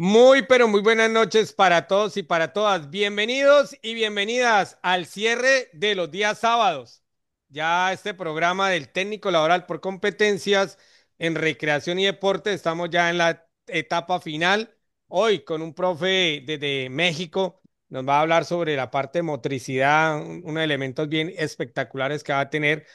Muy, pero muy buenas noches para todos y para todas. Bienvenidos y bienvenidas al cierre de los días sábados. Ya este programa del técnico laboral por competencias en recreación y deporte, estamos ya en la etapa final. Hoy con un profe desde México nos va a hablar sobre la parte de motricidad, unos elementos bien espectaculares que va a tener.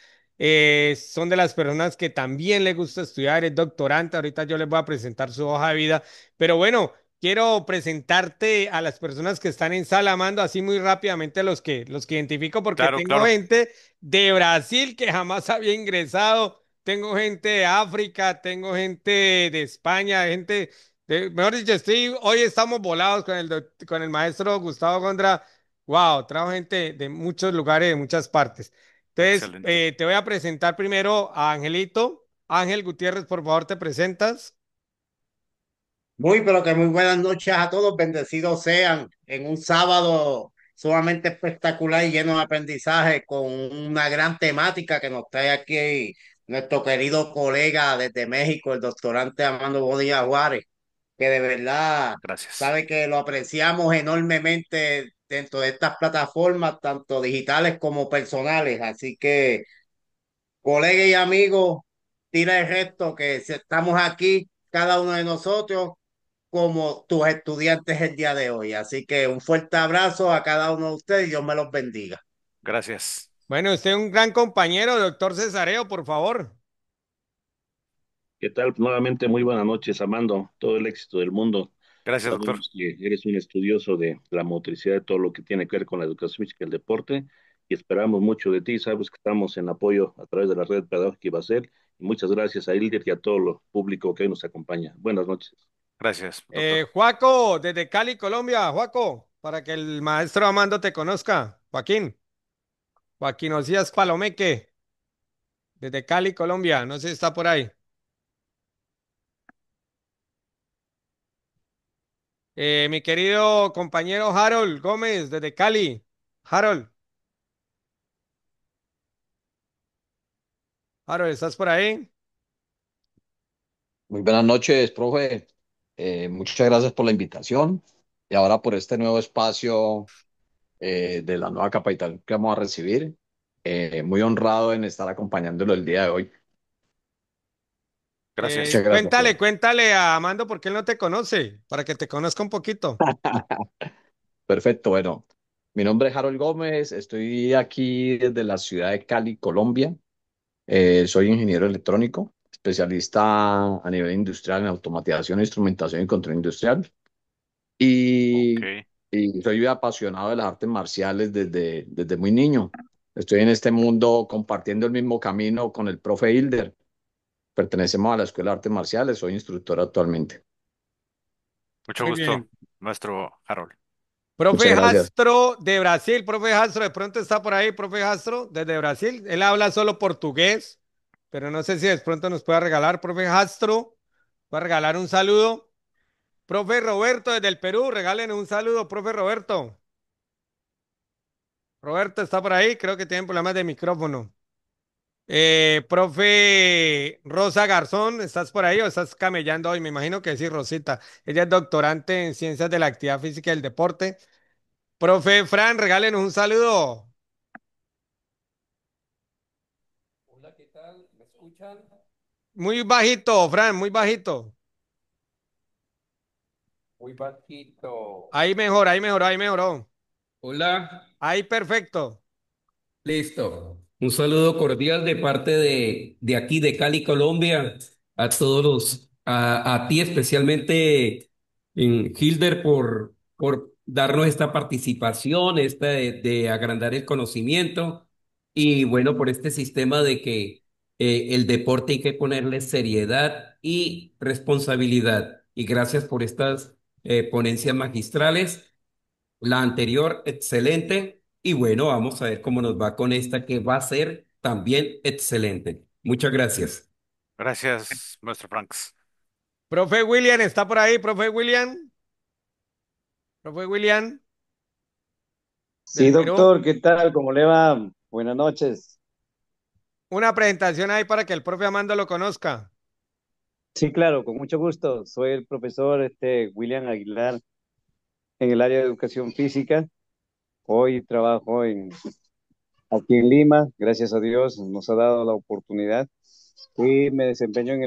Son de las personas que también le gusta estudiar, es doctorante. Ahorita yo les voy a presentar su hoja de vida. Pero bueno, quiero presentarte a las personas que están en sala, Mando, así muy rápidamente los que identifico, porque Claro, tengo claro. gente de Brasil que jamás había ingresado, tengo gente de África, tengo gente de España, mejor dicho, hoy estamos volados con con el maestro Gustavo Gondra. Wow, trajo gente de muchos lugares, de muchas partes. Entonces, Excelente. te voy a presentar primero a Angelito. Ángel Gutiérrez, por favor, te presentas. Pero que muy buenas noches a todos, bendecidos sean en un sábado sumamente espectacular y lleno de aprendizaje con una gran temática que nos trae aquí nuestro querido colega desde México, el doctorante Armando Bonilla Juárez, que de verdad Gracias. sabe que lo apreciamos enormemente dentro de estas plataformas, tanto digitales como personales. Así que, colega y amigo, tira el resto que estamos aquí, cada uno de nosotros como tus estudiantes el día de hoy. Así que un fuerte abrazo a cada uno de ustedes y Dios me los bendiga. Gracias. Bueno, usted es un gran compañero, doctor Cesareo, por favor. ¿Qué tal? Nuevamente, muy buenas noches, Amando. Todo el éxito del mundo. Gracias, doctor. Sabemos que eres un estudioso de la motricidad, de todo lo que tiene que ver con la educación física y el deporte, y esperamos mucho de ti. Sabes que estamos en apoyo a través de la red pedagógica IBACEL. Y muchas gracias a Hilder y a todo el público que hoy nos acompaña. Buenas noches. Gracias, doctor. Joaco, desde Cali, Colombia. Joaco, para que el maestro Amando te conozca. Joaquín Osías Palomeque, desde Cali, Colombia. No sé si está por ahí. Mi querido compañero Harold Gómez, desde Cali. Harold, Harold, ¿estás por ahí? Muy buenas noches, profe. Muchas gracias por la invitación y ahora por este nuevo espacio de la nueva capital que vamos a recibir. Muy honrado en estar acompañándolo el día de hoy. Gracias. Muchas gracias, Cuéntale, profe. cuéntale a Amando por qué él no te conoce, para que te conozca un poquito. Perfecto, bueno, mi nombre es Harold Gómez, estoy aquí desde la ciudad de Cali, Colombia. Soy ingeniero electrónico, especialista a nivel industrial en automatización, instrumentación y control industrial. Ok. y, y soy apasionado de las artes marciales desde muy niño. Estoy en este mundo compartiendo el mismo camino con el profe Hilder. Pertenecemos a la Escuela de Artes Marciales, soy instructor actualmente. Mucho Muy gusto, bien. maestro Harold. Muchas Profe gracias. Jastro de Brasil, profe Jastro, de pronto está por ahí, profe Jastro, desde Brasil. Él habla solo portugués, pero no sé si de pronto nos puede regalar, profe Jastro, va a regalar un saludo. Profe Roberto desde el Perú, regalen un saludo, profe Roberto. Roberto está por ahí, creo que tienen problemas de micrófono. Profe Rosa Garzón, ¿estás por ahí o estás camellando hoy? Me imagino que sí, Rosita. Ella es doctorante en ciencias de la actividad física y el deporte. Profe Fran, regálenos un saludo. Hola, ¿qué tal? ¿Me escuchan? Muy bajito, Fran, muy bajito. Muy bajito. Ahí mejor, ahí mejoró, ahí mejoró. Hola, Ahí perfecto. listo. Un saludo cordial de parte de aquí, de Cali, Colombia, a todos a ti especialmente, Hilder, por darnos esta participación, esta de agrandar el conocimiento y bueno, por este sistema de que el deporte hay que ponerle seriedad y responsabilidad. Y gracias por estas ponencias magistrales. La anterior, excelente. Y bueno, vamos a ver cómo nos va con esta que va a ser también excelente. Muchas gracias. Gracias, maestro Franks. Profe William, ¿está por ahí, profe William? Profe William, Sí, del Perú. doctor, ¿qué tal? ¿Cómo le va? Buenas noches. Una presentación ahí para que el profe Amando lo conozca. Sí, claro, con mucho gusto. Soy el profesor William Aguilar en el área de educación física. Hoy trabajo aquí en Lima, gracias a Dios, nos ha dado la oportunidad y me desempeño en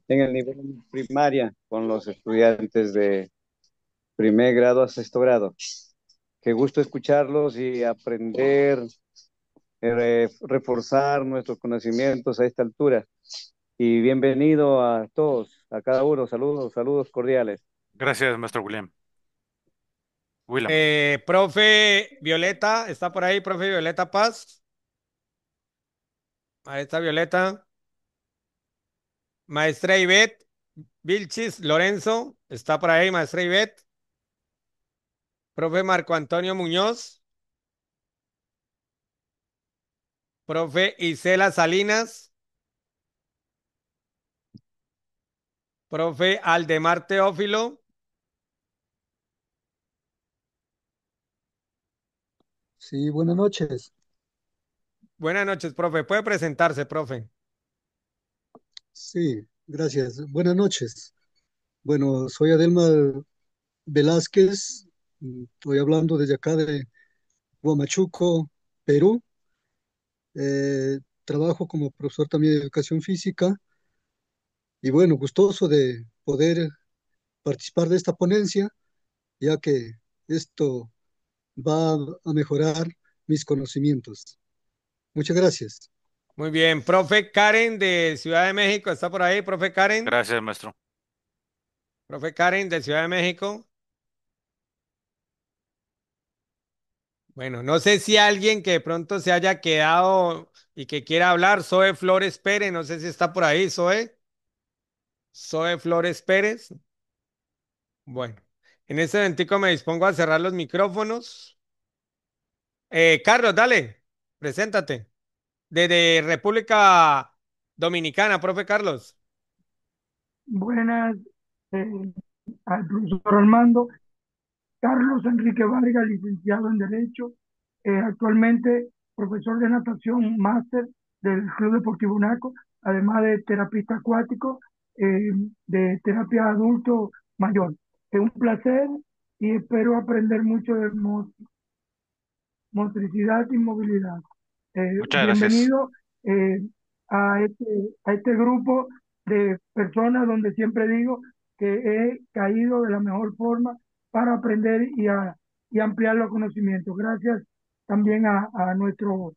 el nivel primaria con los estudiantes de primer grado a sexto grado. Qué gusto escucharlos y aprender, reforzar nuestros conocimientos a esta altura. Y bienvenido a todos, a cada uno. Saludos, saludos cordiales. Gracias, maestro William. William. Profe Violeta, ¿está por ahí, profe Violeta Paz? Ahí está Violeta. Maestra Ivette Vilchis Lorenzo, ¿está por ahí, maestra Ivette? Profe Marco Antonio Muñoz. Profe Isela Salinas. Profe Aldemar Teófilo. Sí, buenas noches. Buenas noches, profe. ¿Puede presentarse, profe? Sí, gracias. Buenas noches. Bueno, soy Adelmar Velázquez. Estoy hablando desde acá de Huamachuco, Perú. Trabajo como profesor también de educación física y bueno, gustoso de poder participar de esta ponencia, ya que esto va a mejorar mis conocimientos. Muchas gracias. Muy bien. Profe Karen de Ciudad de México, ¿está por ahí, profe Karen? Gracias, maestro. Profe Karen de Ciudad de México. Bueno, no sé si alguien que de pronto se haya quedado y que quiera hablar, Zoe Flores Pérez, no sé si está por ahí, Zoe. Zoe Flores Pérez. Bueno, en este momentico me dispongo a cerrar los micrófonos. Carlos, dale, preséntate. Desde República Dominicana, profe Carlos. Buenas, eh, al profesor Armando. Carlos Enrique Vargas, licenciado en Derecho, actualmente profesor de natación máster del Club Deportivo Naco, además de terapista acuático, eh, de terapia adulto mayor. Es un placer y espero aprender mucho de motricidad y movilidad. Muchas gracias. Bienvenido eh, a este grupo de personas donde siempre digo que he caído de la mejor forma para aprender y ampliar los conocimientos. Gracias también a nuestro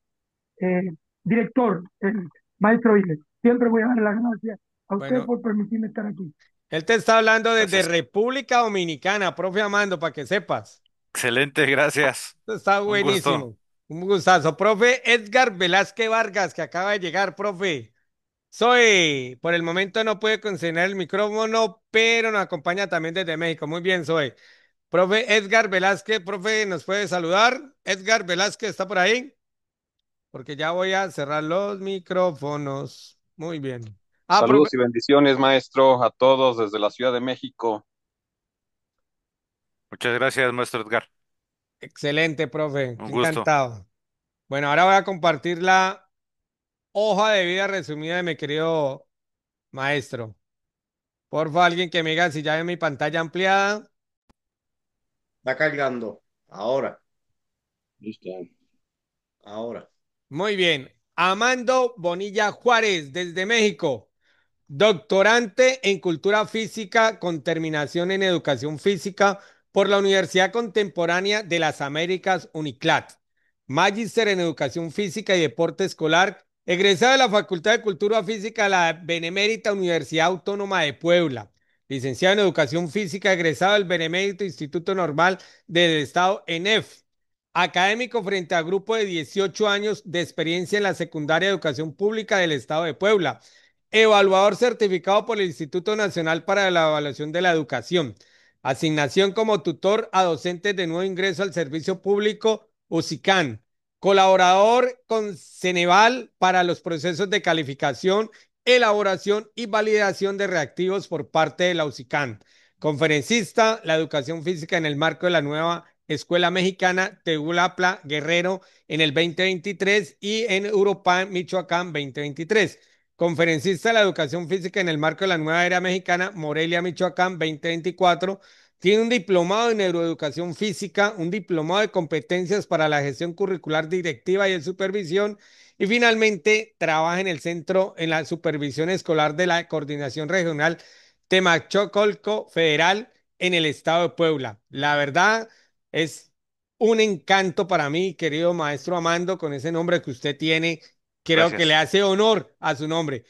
eh, director, el maestro Ile. Siempre voy a dar las gracias a usted Bueno, por permitirme estar aquí. él te está hablando desde Gracias. República Dominicana, profe Amando, para que sepas. Excelente, gracias. Esto está Un gusto. buenísimo. Un gustazo. Profe Edgar Velázquez Vargas, que acaba de llegar, profe. Soy, por el momento no puede conseguir el micrófono, pero nos acompaña también desde México. Muy bien, soy. Profe Edgar Velázquez, profe, ¿nos puede saludar? Edgar Velázquez, ¿está por ahí? Porque ya voy a cerrar los micrófonos. Muy bien. Ah, profe, Saludos y bendiciones, maestro, a todos desde la Ciudad de México. Muchas gracias, maestro Edgar. excelente, profe. Un gusto. Encantado. Bueno, ahora voy a compartir la hoja de vida resumida de mi querido maestro. Porfa, alguien que me diga si ya ve mi pantalla ampliada. Está cargando. Ahora, Listo. ahora. Muy bien. Amando Bonilla Juárez, desde México. Doctorante en Cultura Física con terminación en Educación Física por la Universidad Contemporánea de las Américas, UNICLAT. Magíster en Educación Física y Deporte Escolar, egresado de la Facultad de Cultura Física de la Benemérita Universidad Autónoma de Puebla. Licenciado en Educación Física, egresado del Benemérito Instituto Normal del Estado ENEF. Académico frente a grupo de 18 años de experiencia en la secundaria de educación pública del Estado de Puebla. Evaluador certificado por el Instituto Nacional para la Evaluación de la Educación. Asignación como tutor a docentes de nuevo ingreso al servicio público UCICAN. Colaborador con Ceneval para los procesos de calificación, elaboración y validación de reactivos por parte de la UCICAN. Conferencista, la educación física en el marco de la nueva Escuela Mexicana Tehuelapla Guerrero en el 2023 y en Europa, Michoacán 2023. conferencista de la educación física en el marco de la nueva era mexicana, Morelia, Michoacán, 2024. Tiene un diplomado en neuroeducación física, un diplomado de competencias para la gestión curricular directiva y de supervisión. Y finalmente trabaja en el centro, en la supervisión escolar de la Coordinación Regional Temachocolco Federal en el estado de Puebla. La verdad es un encanto para mí, querido maestro Amando, con ese nombre que usted tiene. Creo que le Gracias. hace honor a su nombre.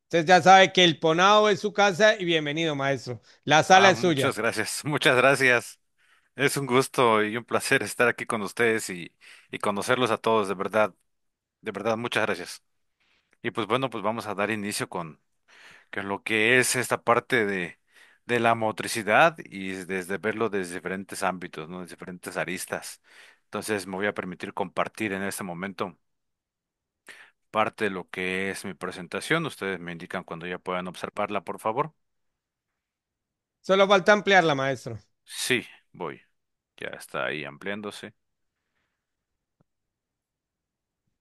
Usted ya sabe que el Ponado es su casa y bienvenido, maestro. La sala es suya. Muchas gracias, muchas gracias. Es un gusto y un placer estar aquí con ustedes y conocerlos a todos, de verdad, muchas gracias. Y pues bueno, pues vamos a dar inicio con lo que es esta parte de la motricidad y desde verlo desde diferentes ámbitos, ¿no? Desde diferentes aristas. Entonces me voy a permitir compartir en este momento parte de lo que es mi presentación. Ustedes me indican cuando ya puedan observarla, por favor. Solo falta ampliarla, maestro. Sí, voy. Ya está ahí ampliándose.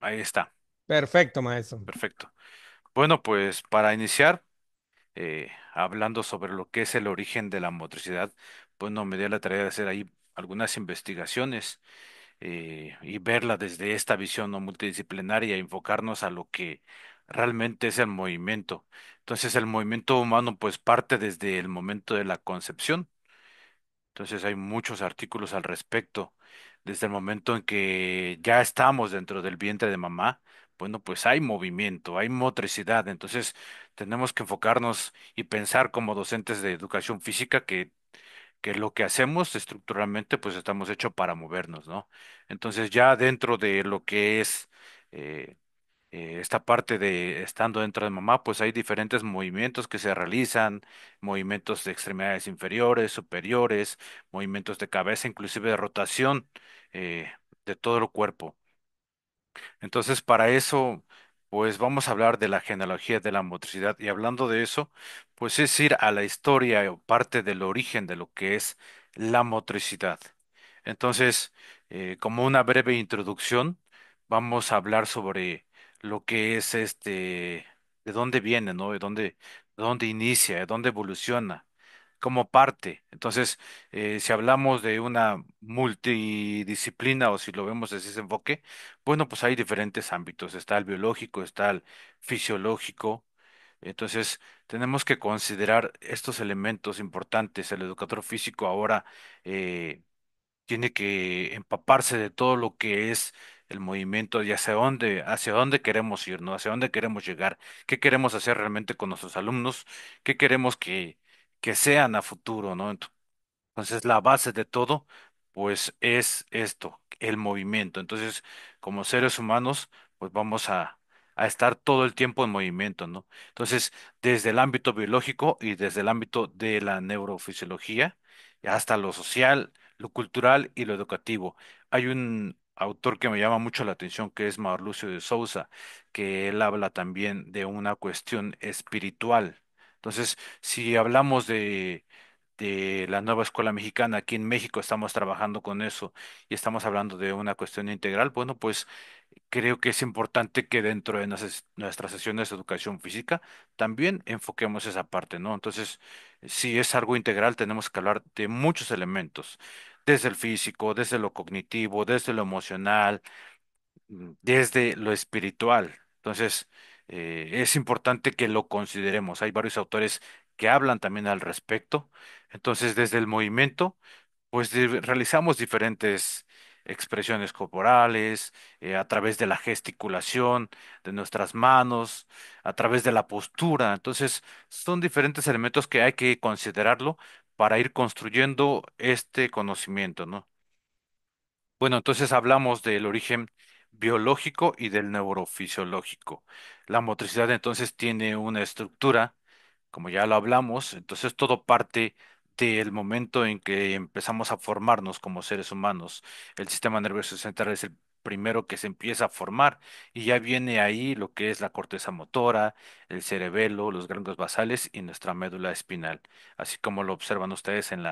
Ahí está. Perfecto, maestro. Perfecto. Bueno, pues para iniciar, hablando sobre lo que es el origen de la motricidad, bueno, me dio la tarea de hacer ahí algunas investigaciones y verla desde esta visión no multidisciplinaria, enfocarnos a lo que realmente es el movimiento. Entonces, el movimiento humano pues parte desde el momento de la concepción. Entonces hay muchos artículos al respecto. Desde el momento en que ya estamos dentro del vientre de mamá, bueno, pues hay movimiento, hay motricidad. Entonces tenemos que enfocarnos y pensar como docentes de educación física que lo que hacemos estructuralmente, pues estamos hechos para movernos, ¿no? Entonces ya dentro de lo que es eh, esta parte de estando dentro de mamá, pues hay diferentes movimientos que se realizan, movimientos de extremidades inferiores, superiores, movimientos de cabeza, inclusive de rotación eh, de todo el cuerpo. Entonces, para eso, pues vamos a hablar de la genealogía de la motricidad y hablando de eso, pues es ir a la historia o parte del origen de lo que es la motricidad. Entonces, como una breve introducción, vamos a hablar sobre lo que es de dónde viene, ¿no? De dónde inicia, de dónde evoluciona como parte. Entonces, si hablamos de una multidisciplina o si lo vemos desde ese enfoque, bueno, pues hay diferentes ámbitos. Está el biológico, está el fisiológico. Entonces, tenemos que considerar estos elementos importantes. El educador físico ahora eh, tiene que empaparse de todo lo que es el movimiento y hacia dónde queremos ir, ¿no? Hacia dónde queremos llegar, qué queremos hacer realmente con nuestros alumnos, qué queremos que sean a futuro, ¿no? Entonces, la base de todo, pues es esto, el movimiento. Entonces, como seres humanos, pues vamos a estar todo el tiempo en movimiento, ¿no? Entonces, desde el ámbito biológico y desde el ámbito de la neurofisiología, hasta lo social, lo cultural y lo educativo. Hay un autor que me llama mucho la atención, que es Mauricio de Sousa, que él habla también de una cuestión espiritual. Entonces, si hablamos de la nueva escuela mexicana. Aquí en México estamos trabajando con eso y estamos hablando de una cuestión integral. Bueno, pues creo que es importante que dentro de nuestras sesiones de educación física también enfoquemos esa parte, ¿no? Entonces, si es algo integral, tenemos que hablar de muchos elementos, desde el físico, desde lo cognitivo, desde lo emocional, desde lo espiritual. Entonces, es importante que lo consideremos. Hay varios autores que hablan también al respecto. Entonces, desde el movimiento, pues realizamos diferentes expresiones corporales, a través de la gesticulación de nuestras manos, a través de la postura. Entonces, son diferentes elementos que hay que considerarlo para ir construyendo este conocimiento, ¿no? Bueno, entonces hablamos del origen biológico y del neurofisiológico. La motricidad entonces tiene una estructura, como ya lo hablamos, entonces todo parte del momento en que empezamos a formarnos como seres humanos. El sistema nervioso central es el primero que se empieza a formar y ya viene ahí lo que es la corteza motora, el cerebelo, los ganglios basales y nuestra médula espinal, así como lo observan ustedes en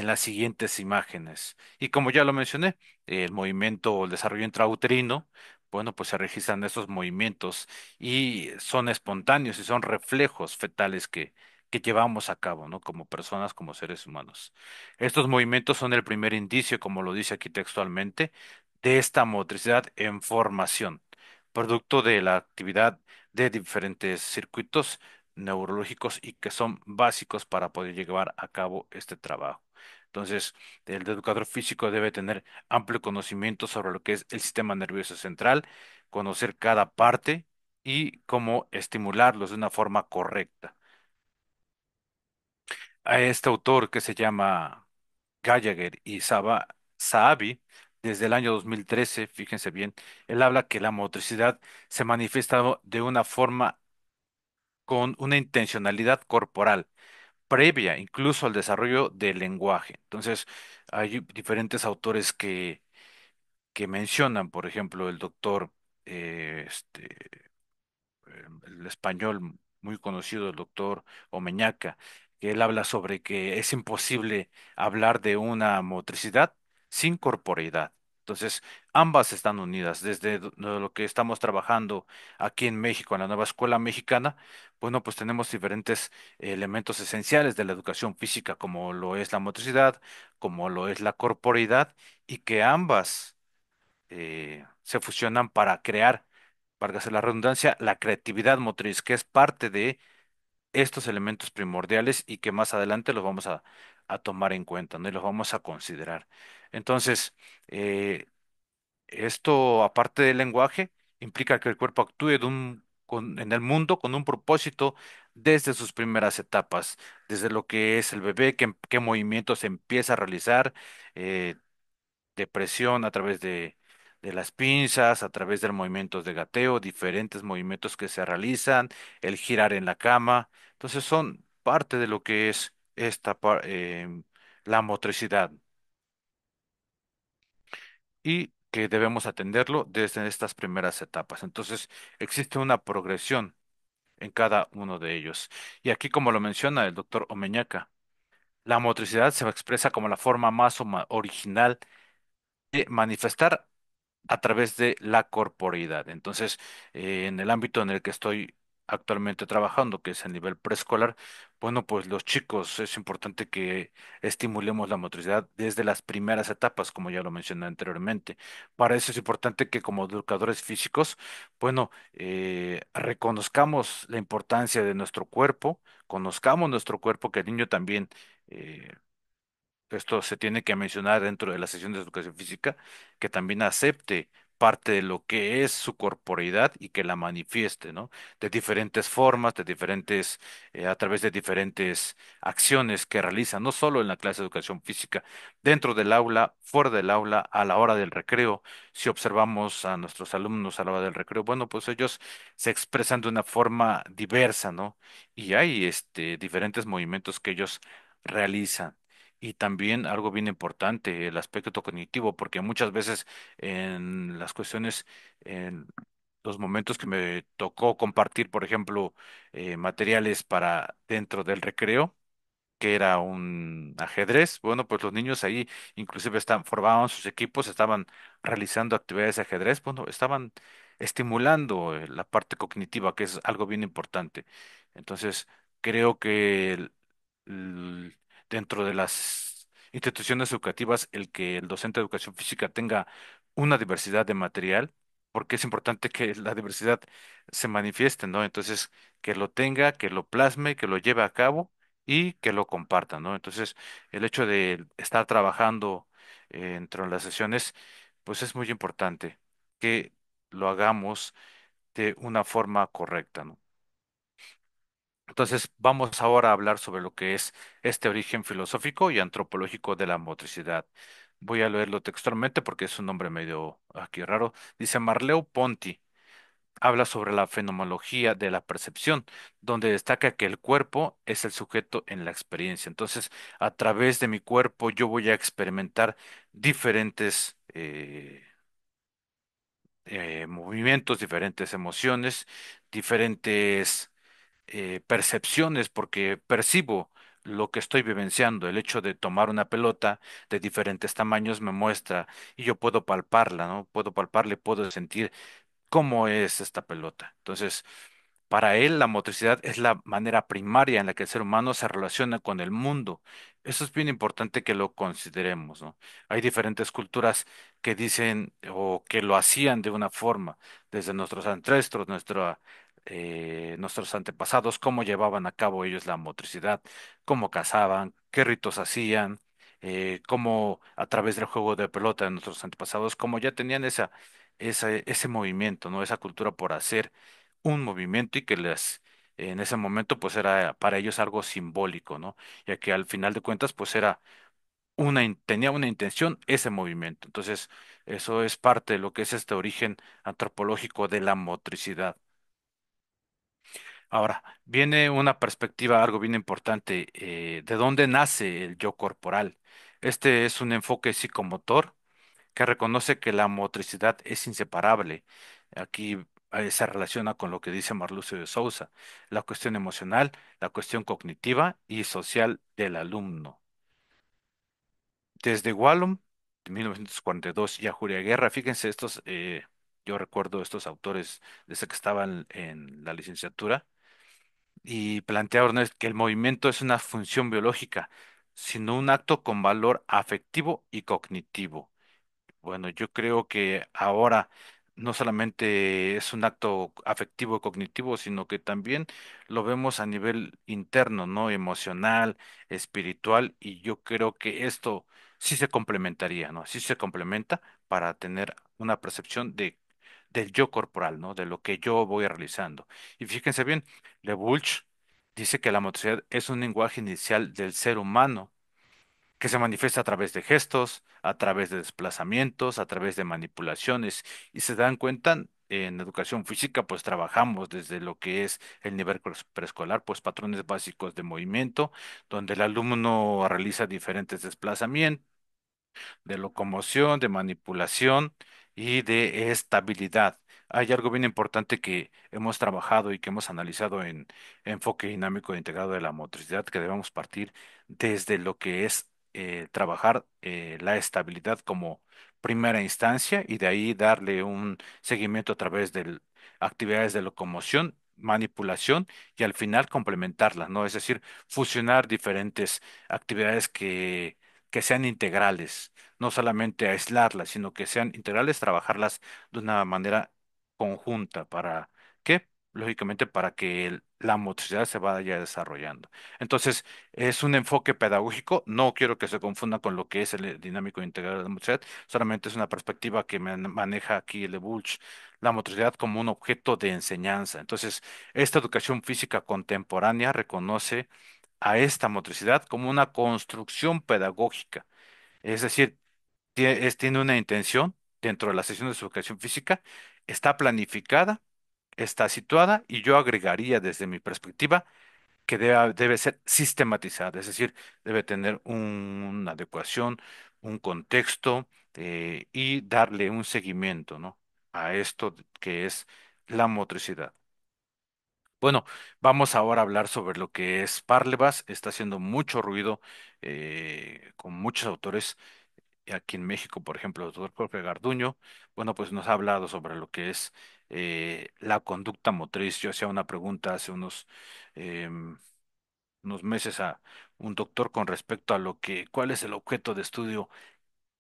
las siguientes imágenes. Y como ya lo mencioné, el movimiento o el desarrollo intrauterino, bueno, pues se registran esos movimientos y son espontáneos y son reflejos fetales que llevamos a cabo, ¿no? Como personas, como seres humanos. Estos movimientos son el primer indicio, como lo dice aquí textualmente, de esta motricidad en formación, producto de la actividad de diferentes circuitos neurológicos y que son básicos para poder llevar a cabo este trabajo. Entonces, el educador físico debe tener amplio conocimiento sobre lo que es el sistema nervioso central, conocer cada parte y cómo estimularlos de una forma correcta. A este autor que se llama Gallagher y Saabi, desde el año 2013, fíjense bien, él habla que la motricidad se manifiesta de una forma con una intencionalidad corporal previa incluso al desarrollo del lenguaje. Entonces, hay diferentes autores que mencionan, por ejemplo, el doctor, el español muy conocido, el doctor Omeñaca, que él habla sobre que es imposible hablar de una motricidad sin corporeidad. Entonces, ambas están unidas. Desde lo que estamos trabajando aquí en México, en la nueva escuela mexicana, bueno, pues tenemos diferentes elementos esenciales de la educación física, como lo es la motricidad, como lo es la corporeidad, y que ambas se fusionan para crear, válgase la redundancia, la creatividad motriz, que es parte de estos elementos primordiales y que más adelante los vamos a tomar en cuenta, ¿no? Y los vamos a considerar. Entonces, eh, esto, aparte del lenguaje, implica que el cuerpo actúe en el mundo con un propósito desde sus primeras etapas, desde lo que es el bebé, qué movimientos empieza a realizar, eh, de presión a través de las pinzas, a través de movimientos de gateo, diferentes movimientos que se realizan, el girar en la cama. Entonces son parte de lo que es la motricidad y que debemos atenderlo desde estas primeras etapas. Entonces existe una progresión en cada uno de ellos. Y aquí, como lo menciona el doctor Omeñaca, la motricidad se expresa como la forma más original de manifestar a través de la corporeidad. Entonces, en el ámbito en el que estoy actualmente trabajando, que es a nivel preescolar, bueno, pues los chicos es importante que estimulemos la motricidad desde las primeras etapas, como ya lo mencioné anteriormente. Para eso es importante que como educadores físicos, bueno, reconozcamos la importancia de nuestro cuerpo, conozcamos nuestro cuerpo, que el niño también eh, esto se tiene que mencionar dentro de la sesión de educación física, que también acepte parte de lo que es su corporeidad y que la manifieste, ¿no? De diferentes formas, a través de diferentes acciones que realiza, no solo en la clase de educación física, dentro del aula, fuera del aula, a la hora del recreo. Si observamos a nuestros alumnos a la hora del recreo, bueno, pues ellos se expresan de una forma diversa, ¿no? Y hay diferentes movimientos que ellos realizan. Y también algo bien importante, el aspecto cognitivo, porque muchas veces en las cuestiones, en los momentos que me tocó compartir, por ejemplo, materiales para dentro del recreo, que era un ajedrez. Bueno, pues los niños ahí inclusive formaban sus equipos, estaban realizando actividades de ajedrez, bueno, estaban estimulando la parte cognitiva, que es algo bien importante. Entonces, creo que el- dentro de las instituciones educativas, el que el docente de educación física tenga una diversidad de material, porque es importante que la diversidad se manifieste, ¿no? Entonces, que lo tenga, que lo plasme, que lo lleve a cabo y que lo compartan, ¿no? Entonces, el hecho de estar trabajando dentro de las sesiones, pues es muy importante que lo hagamos de una forma correcta, ¿no? Entonces, vamos ahora a hablar sobre lo que es este origen filosófico y antropológico de la motricidad. Voy a leerlo textualmente porque es un nombre medio aquí raro. Dice Marleo Ponti. Habla sobre la fenomenología de la percepción, donde destaca que el cuerpo es el sujeto en la experiencia. Entonces, a través de mi cuerpo yo voy a experimentar diferentes movimientos, diferentes emociones, diferentes percepciones, porque percibo lo que estoy vivenciando. El hecho de tomar una pelota de diferentes tamaños me muestra y yo puedo palparla, ¿no? Puedo palparla y puedo sentir cómo es esta pelota. Entonces, para él, la motricidad es la manera primaria en la que el ser humano se relaciona con el mundo. Eso es bien importante que lo consideremos, ¿no? Hay diferentes culturas que dicen o que lo hacían de una forma, desde nuestros ancestros, nuestros antepasados, cómo llevaban a cabo ellos la motricidad, cómo cazaban, qué ritos hacían, cómo a través del juego de pelota de nuestros antepasados, cómo ya tenían ese movimiento, ¿no? Esa cultura por hacer un movimiento y que en ese momento pues era para ellos algo simbólico, ¿no? Ya que al final de cuentas pues era tenía una intención ese movimiento. Entonces, eso es parte de lo que es este origen antropológico de la motricidad. Ahora, viene una perspectiva algo bien importante, ¿de dónde nace el yo corporal? Este es un enfoque psicomotor que reconoce que la motricidad es inseparable. Aquí se relaciona con lo que dice Marlucio de Sousa, la cuestión emocional, la cuestión cognitiva y social del alumno. Desde Wallum, de 1942, y a Julia Guerra, fíjense yo recuerdo estos autores desde que estaban en la licenciatura, y plantearon que el movimiento es una función biológica, sino un acto con valor afectivo y cognitivo. Bueno, yo creo que ahora no solamente es un acto afectivo y cognitivo, sino que también lo vemos a nivel interno, ¿no? Emocional, espiritual, y yo creo que esto sí se complementaría, ¿no? Sí se complementa para tener una percepción del yo corporal, ¿no? De lo que yo voy realizando. Y fíjense bien, Le dice que la motricidad es un lenguaje inicial del ser humano que se manifiesta a través de gestos, a través de desplazamientos, a través de manipulaciones. Y se dan cuenta, en educación física, pues trabajamos desde lo que es el nivel preescolar, pues patrones básicos de movimiento, donde el alumno realiza diferentes desplazamientos de locomoción, de manipulación y de estabilidad. Hay algo bien importante que hemos trabajado y que hemos analizado en enfoque dinámico e integrado de la motricidad, que debemos partir desde lo que es trabajar la estabilidad como primera instancia y de ahí darle un seguimiento a través de actividades de locomoción, manipulación y al final complementarlas, ¿no? Es decir, fusionar diferentes actividades que sean integrales, no solamente aislarlas, sino que sean integrales, trabajarlas de una manera conjunta. ¿Para qué? Lógicamente para que la motricidad se vaya desarrollando. Entonces, es un enfoque pedagógico, no quiero que se confunda con lo que es el dinámico integral de la motricidad, solamente es una perspectiva que maneja aquí Le Bulch, la motricidad como un objeto de enseñanza. Entonces, esta educación física contemporánea reconoce a esta motricidad como una construcción pedagógica, es decir, tiene una intención dentro de la sesión de su educación física, está planificada, está situada y yo agregaría desde mi perspectiva que debe ser sistematizada, es decir, debe tener una adecuación, un contexto y darle un seguimiento, ¿no? A esto que es la motricidad. Bueno, vamos ahora a hablar sobre lo que es Parlevas. Está haciendo mucho ruido con muchos autores aquí en México, por ejemplo, el doctor Jorge Garduño. Bueno, pues nos ha hablado sobre lo que es la conducta motriz. Yo hacía una pregunta hace em, unos meses a un doctor con respecto a cuál es el objeto de estudio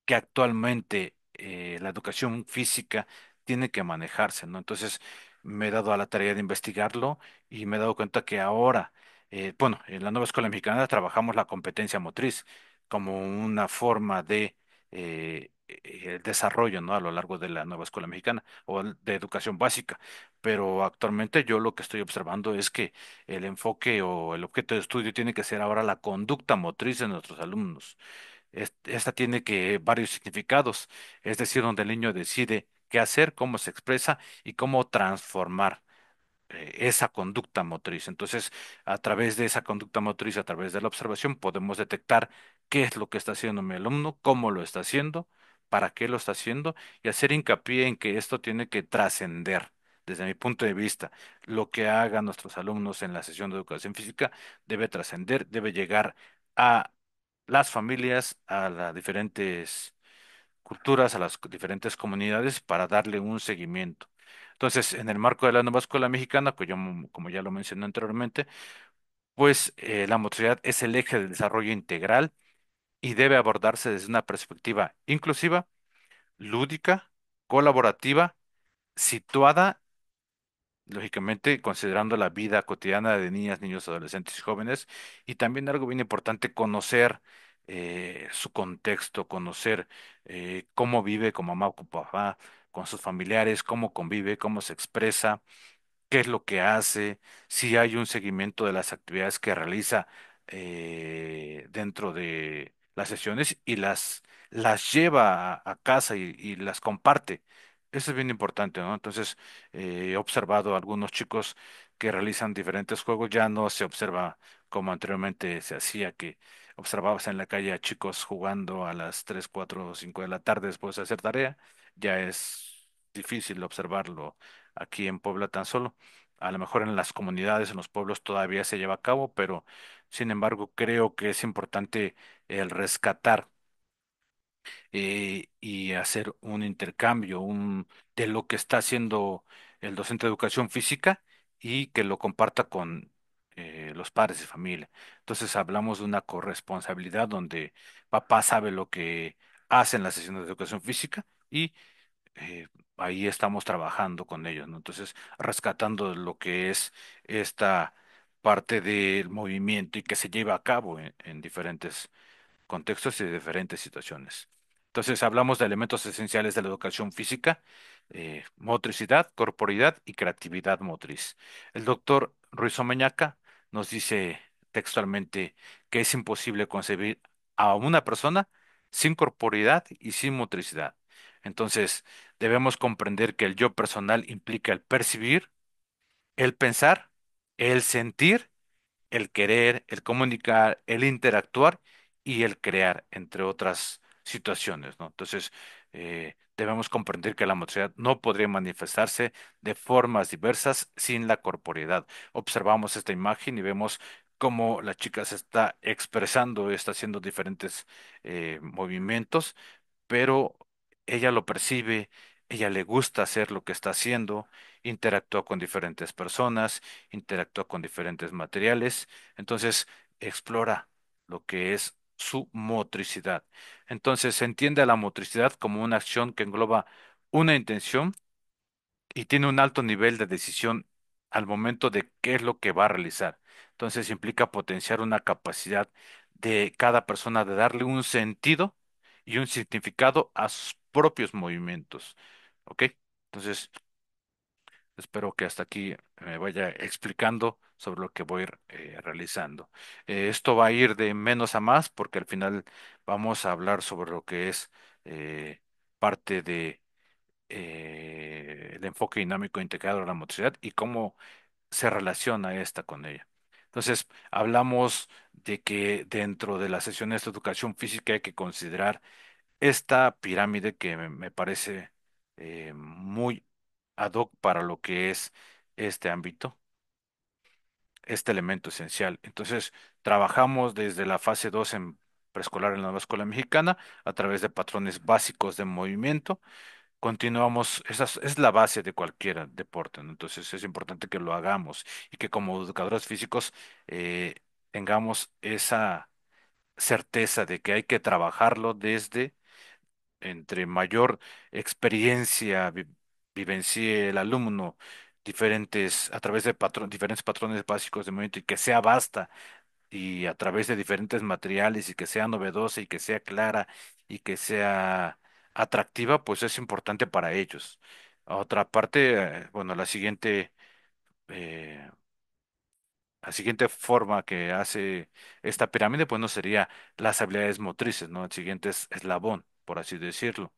que actualmente la educación física tiene que manejarse, ¿no? Entonces me he dado a la tarea de investigarlo y me he dado cuenta que ahora, bueno, en la nueva escuela mexicana trabajamos la competencia motriz como una forma de desarrollo, ¿no? A lo largo de la nueva escuela mexicana o de educación básica. Pero actualmente yo lo que estoy observando es que el enfoque o el objeto de estudio tiene que ser ahora la conducta motriz de nuestros alumnos. Esta tiene varios significados, es decir, donde el niño decide qué hacer, cómo se expresa y cómo transformar esa conducta motriz. Entonces, a través de esa conducta motriz, a través de la observación, podemos detectar qué es lo que está haciendo mi alumno, cómo lo está haciendo, para qué lo está haciendo y hacer hincapié en que esto tiene que trascender desde mi punto de vista, lo que hagan nuestros alumnos en la sesión de educación física debe trascender, debe llegar a las familias, a las diferentes culturas, a las diferentes comunidades para darle un seguimiento. Entonces, en el marco de la nueva escuela mexicana, que yo, como ya lo mencioné anteriormente, pues la motricidad es el eje del desarrollo integral y debe abordarse desde una perspectiva inclusiva, lúdica, colaborativa, situada, lógicamente, considerando la vida cotidiana de niñas, niños, adolescentes y jóvenes, y también algo bien importante, conocer su contexto, conocer cómo vive con mamá o con papá, con sus familiares, cómo convive, cómo se expresa, qué es lo que hace, si hay un seguimiento de las actividades que realiza dentro de las sesiones y las lleva a casa y las comparte. Eso es bien importante, ¿no? Entonces, he observado algunos chicos que realizan diferentes juegos, ya no se observa como anteriormente se hacía, que observabas en la calle a chicos jugando a las 3 4 o 5 de la tarde después de hacer tarea, ya es difícil observarlo aquí en Puebla tan solo. A lo mejor en las comunidades, en los pueblos todavía se lleva a cabo, pero sin embargo creo que es importante el rescatar y hacer un intercambio de lo que está haciendo el docente de educación física y que lo comparta con los padres de familia. Entonces hablamos de una corresponsabilidad donde papá sabe lo que hace en la sesión de educación física y eh, ahí estamos trabajando con ellos, ¿no? Entonces, rescatando lo que es esta parte del movimiento y que se lleva a cabo en diferentes contextos y diferentes situaciones. Entonces, hablamos de elementos esenciales de la educación física, motricidad, corporidad y creatividad motriz. El doctor Ruiz Omeñaca nos dice textualmente que es imposible concebir a una persona sin corporidad y sin motricidad. Entonces, debemos comprender que el yo personal implica el percibir, el pensar, el sentir, el querer, el comunicar, el interactuar y el crear, entre otras situaciones, ¿no? Entonces, debemos comprender que la motricidad no podría manifestarse de formas diversas sin la corporeidad. Observamos esta imagen y vemos cómo la chica se está expresando, está haciendo diferentes movimientos, pero ella lo percibe, ella le gusta hacer lo que está haciendo, interactúa con diferentes personas, interactúa con diferentes materiales, entonces explora lo que es su motricidad. Entonces se entiende a la motricidad como una acción que engloba una intención y tiene un alto nivel de decisión al momento de qué es lo que va a realizar. Entonces implica potenciar una capacidad de cada persona de darle un sentido y un significado a sus propios movimientos. ¿Ok? Entonces, espero que hasta aquí me vaya explicando sobre lo que voy realizando. Esto va a ir de menos a más porque al final vamos a hablar sobre lo que es parte de el enfoque dinámico integrado a la motricidad y cómo se relaciona esta con ella. Entonces, hablamos de que dentro de las sesiones de educación física hay que considerar esta pirámide que me parece muy ad hoc para lo que es este ámbito, este elemento esencial. Entonces, trabajamos desde la fase 2 en preescolar en la nueva escuela mexicana a través de patrones básicos de movimiento. Continuamos, esa es la base de cualquier deporte, ¿no? Entonces es importante que lo hagamos y que como educadores físicos eh, tengamos esa certeza de que hay que trabajarlo desde entre mayor experiencia vivencie el alumno a través de diferentes patrones básicos de movimiento y que sea vasta y a través de diferentes materiales y que sea novedosa y que sea clara y que sea atractiva, pues es importante para ellos. Otra parte, bueno, eh, la siguiente forma que hace esta pirámide, pues no sería las habilidades motrices, ¿no? El siguiente eslabón, por así decirlo.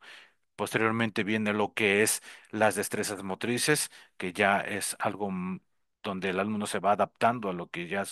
Posteriormente viene lo que es las destrezas motrices, que ya es algo donde el alumno se va adaptando a lo que ya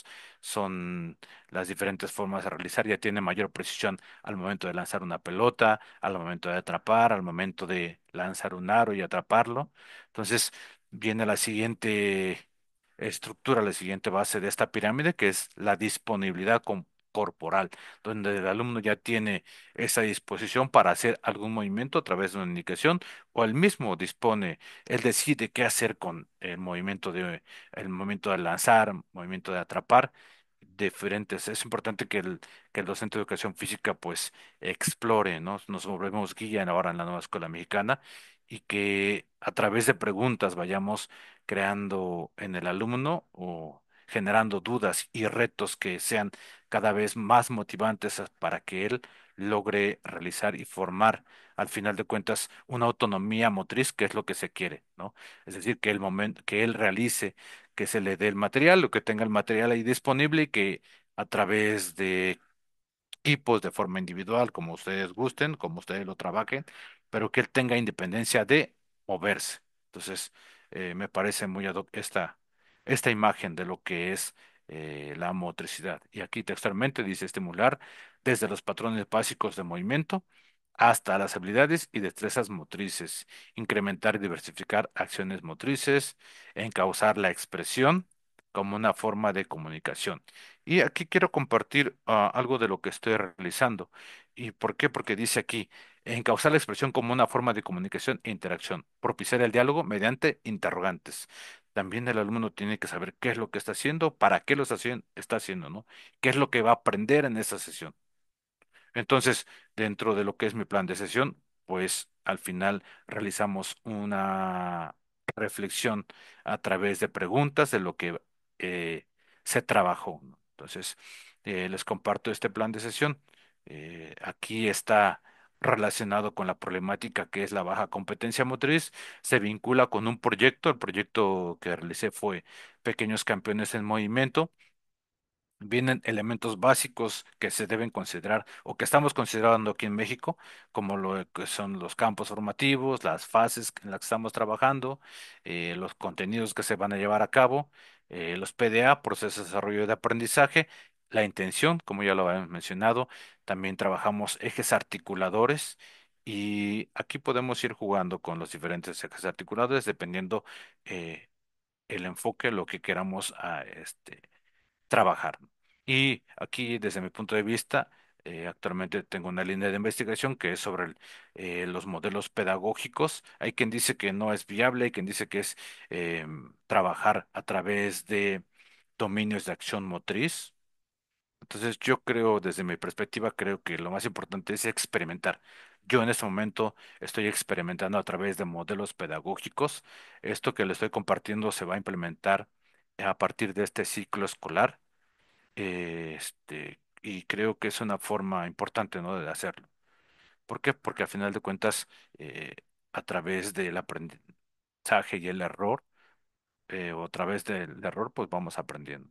son las diferentes formas de realizar, ya tiene mayor precisión al momento de lanzar una pelota, al momento de atrapar, al momento de lanzar un aro y atraparlo. Entonces, viene la siguiente estructura, la siguiente base de esta pirámide, que es la disponibilidad corporal, donde el alumno ya tiene esa disposición para hacer algún movimiento a través de una indicación, o él mismo dispone, él decide qué hacer con el movimiento de lanzar, movimiento de atrapar. Diferentes. Es importante que el docente de educación física pues explore, ¿no? Nos volvemos guía ahora en la nueva escuela mexicana y que a través de preguntas vayamos creando en el alumno o generando dudas y retos que sean cada vez más motivantes para que él logre realizar y formar, al final de cuentas, una autonomía motriz, que es lo que se quiere, ¿no? Es decir, que el momento que él realice, que se le dé el material o que tenga el material ahí disponible y que a través de equipos de forma individual, como ustedes gusten, como ustedes lo trabajen, pero que él tenga independencia de moverse. Entonces, me parece muy ad hoc esta imagen de lo que es la motricidad. Y aquí textualmente dice estimular desde los patrones básicos de movimiento hasta las habilidades y destrezas motrices, incrementar y diversificar acciones motrices, encauzar la expresión como una forma de comunicación. Y aquí quiero compartir algo de lo que estoy realizando. ¿Y por qué? Porque dice aquí, encauzar la expresión como una forma de comunicación e interacción, propiciar el diálogo mediante interrogantes. También el alumno tiene que saber qué es lo que está haciendo, para qué lo está haciendo, ¿no? ¿Qué es lo que va a aprender en esa sesión? Entonces, dentro de lo que es mi plan de sesión, pues al final realizamos una reflexión a través de preguntas de lo que eh, se trabajó, ¿no? Entonces, les comparto este plan de sesión. Aquí está relacionado con la problemática que es la baja competencia motriz. Se vincula con un proyecto. El proyecto que realicé fue Pequeños Campeones en Movimiento. Vienen elementos básicos que se deben considerar o que estamos considerando aquí en México, como lo que son los campos formativos, las fases en las que estamos trabajando, los contenidos que se van a llevar a cabo, los PDA, procesos de desarrollo de aprendizaje, la intención, como ya lo habíamos mencionado, también trabajamos ejes articuladores y aquí podemos ir jugando con los diferentes ejes articuladores dependiendo el enfoque, lo que queramos trabajar. Y aquí, desde mi punto de vista, actualmente tengo una línea de investigación que es sobre los modelos pedagógicos. Hay quien dice que no es viable, hay quien dice que es trabajar a través de dominios de acción motriz. Entonces, yo creo, desde mi perspectiva, creo que lo más importante es experimentar. Yo en este momento estoy experimentando a través de modelos pedagógicos. Esto que le estoy compartiendo se va a implementar a partir de este ciclo escolar y creo que es una forma importante, ¿no? De hacerlo. ¿Por qué? Porque al final de cuentas, eh, a través del aprendizaje y el error, o a través del error, pues vamos aprendiendo.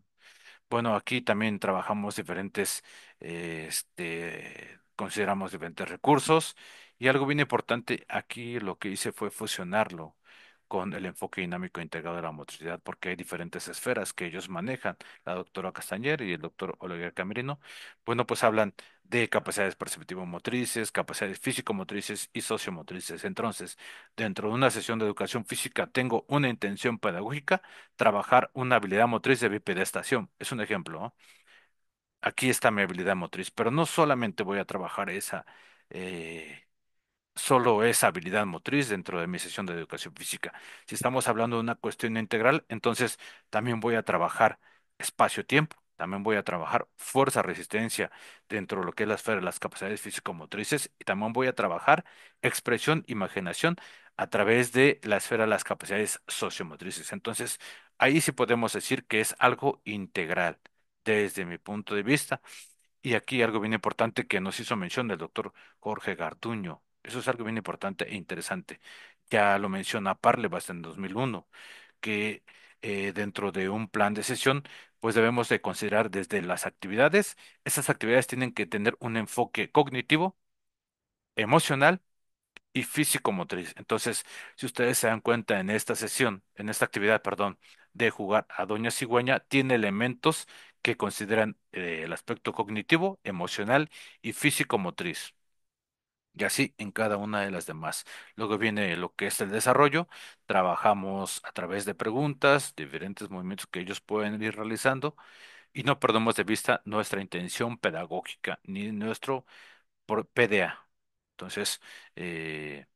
Bueno, aquí también trabajamos diferentes, consideramos diferentes recursos y algo bien importante aquí lo que hice fue fusionarlo con el enfoque dinámico integrado de la motricidad porque hay diferentes esferas que ellos manejan, la doctora Castañer y el doctor Oliver Camerino. Bueno, pues hablan de capacidades perceptivo-motrices, capacidades físico-motrices y sociomotrices. Entonces, dentro de una sesión de educación física tengo una intención pedagógica trabajar una habilidad motriz de bipedestación. Es un ejemplo, ¿no? Aquí está mi habilidad motriz, pero no solamente voy a trabajar eh, solo esa habilidad motriz dentro de mi sesión de educación física. Si estamos hablando de una cuestión integral, entonces también voy a trabajar espacio-tiempo, también voy a trabajar fuerza-resistencia dentro de lo que es la esfera de las capacidades físico-motrices y también voy a trabajar expresión-imaginación a través de la esfera de las capacidades sociomotrices. Entonces, ahí sí podemos decir que es algo integral desde mi punto de vista. Y aquí algo bien importante que nos hizo mención del doctor Jorge Garduño. Eso es algo bien importante e interesante. Ya lo menciona Parlevas en 2001, que dentro de un plan de sesión, pues debemos de considerar desde las actividades. Esas actividades tienen que tener un enfoque cognitivo, emocional y físico-motriz. Entonces, si ustedes se dan cuenta en esta sesión, en esta actividad, perdón, de jugar a Doña Cigüeña, tiene elementos que consideran el aspecto cognitivo, emocional y físico-motriz. Y así en cada una de las demás. Luego viene lo que es el desarrollo. Trabajamos a través de preguntas, diferentes movimientos que ellos pueden ir realizando y no perdemos de vista nuestra intención pedagógica ni nuestro PDA. Entonces, eh,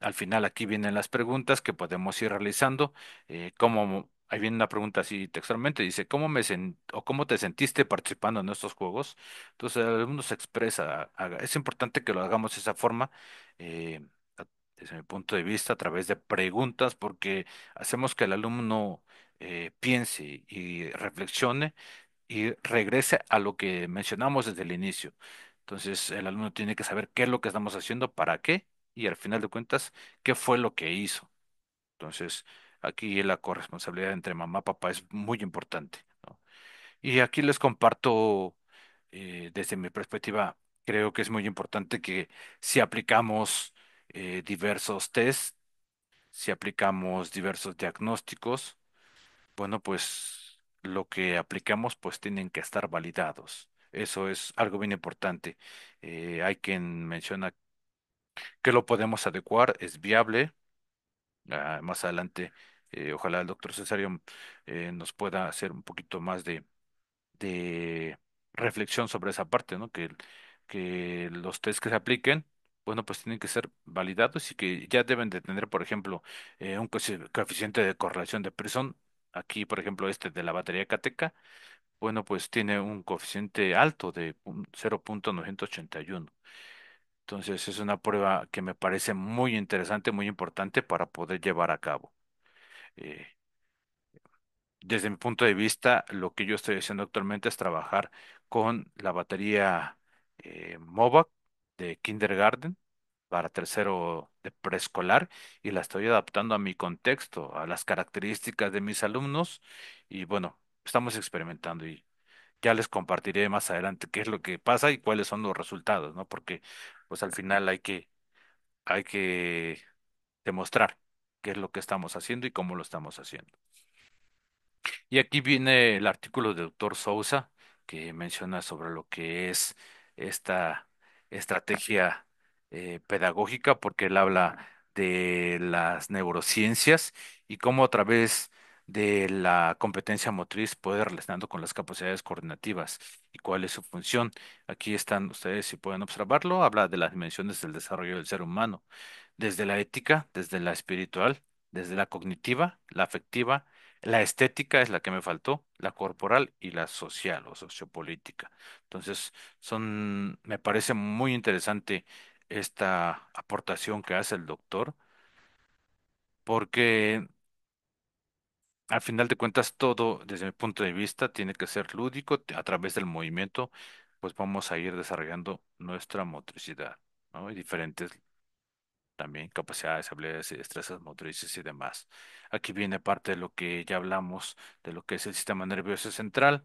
al final aquí vienen las preguntas que podemos ir realizando. Ahí viene una pregunta así textualmente, dice, o cómo te sentiste participando en estos juegos? Entonces el alumno se expresa, es importante que lo hagamos de esa forma, eh, a- desde mi punto de vista, a través de preguntas, porque hacemos que el alumno piense y reflexione y regrese a lo que mencionamos desde el inicio. Entonces, el alumno tiene que saber qué es lo que estamos haciendo, para qué, y al final de cuentas, qué fue lo que hizo. Entonces, aquí la corresponsabilidad entre mamá y papá es muy importante, ¿no? Y aquí les comparto, desde mi perspectiva, creo que es muy importante que si aplicamos diversos test, si aplicamos diversos diagnósticos, bueno, pues lo que aplicamos pues tienen que estar validados. Eso es algo bien importante. Hay quien menciona que lo podemos adecuar, es viable. Más adelante, ojalá el doctor Cesario nos pueda hacer un poquito más de reflexión sobre esa parte, ¿no? Que los test que se apliquen, bueno, pues tienen que ser validados y que ya deben de tener, por ejemplo, un coeficiente de correlación de Pearson. Aquí, por ejemplo, este de la batería cateca, bueno, pues tiene un coeficiente alto de 0.981. Entonces, es una prueba que me parece muy interesante, muy importante para poder llevar a cabo. Eh, Desde mi punto de vista, lo que yo estoy haciendo actualmente es trabajar con la batería MOVAC de kindergarten para tercero de preescolar y la estoy adaptando a mi contexto, a las características de mis alumnos y bueno, estamos experimentando y ya les compartiré más adelante qué es lo que pasa y cuáles son los resultados, ¿no? Porque pues al final hay que demostrar qué es lo que estamos haciendo y cómo lo estamos haciendo. Y aquí viene el artículo del doctor Sousa que menciona sobre lo que es esta estrategia pedagógica, porque él habla de las neurociencias y cómo a través de la competencia motriz puede relacionando con las capacidades coordinativas y cuál es su función. Aquí están ustedes, si pueden observarlo, habla de las dimensiones del desarrollo del ser humano, desde la ética, desde la espiritual, desde la cognitiva, la afectiva, la estética es la que me faltó, la corporal y la social o sociopolítica. Entonces, me parece muy interesante esta aportación que hace el doctor, porque al final de cuentas todo, desde mi punto de vista, tiene que ser lúdico, a través del movimiento, pues vamos a ir desarrollando nuestra motricidad, ¿no? Y diferentes también capacidades, habilidades y destrezas motrices y demás. Aquí viene parte de lo que ya hablamos, de lo que es el sistema nervioso central,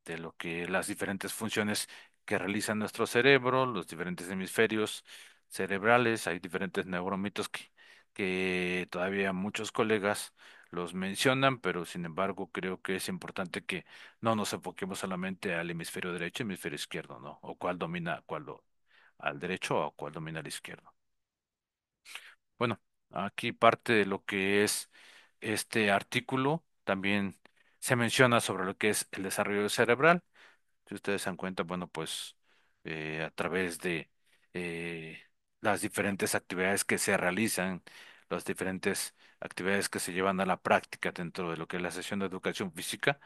de lo que las diferentes funciones que realiza nuestro cerebro, los diferentes hemisferios cerebrales, hay diferentes neuromitos que todavía muchos colegas los mencionan, pero sin embargo creo que es importante que no nos enfoquemos solamente al hemisferio derecho y hemisferio izquierdo, ¿no? O cuál domina, al derecho o cuál domina al izquierdo. Bueno, aquí parte de lo que es este artículo también se menciona sobre lo que es el desarrollo cerebral. Si ustedes se dan cuenta, bueno, pues a través de eh, las diferentes actividades que se realizan, las diferentes actividades que se llevan a la práctica dentro de lo que es la sesión de educación física,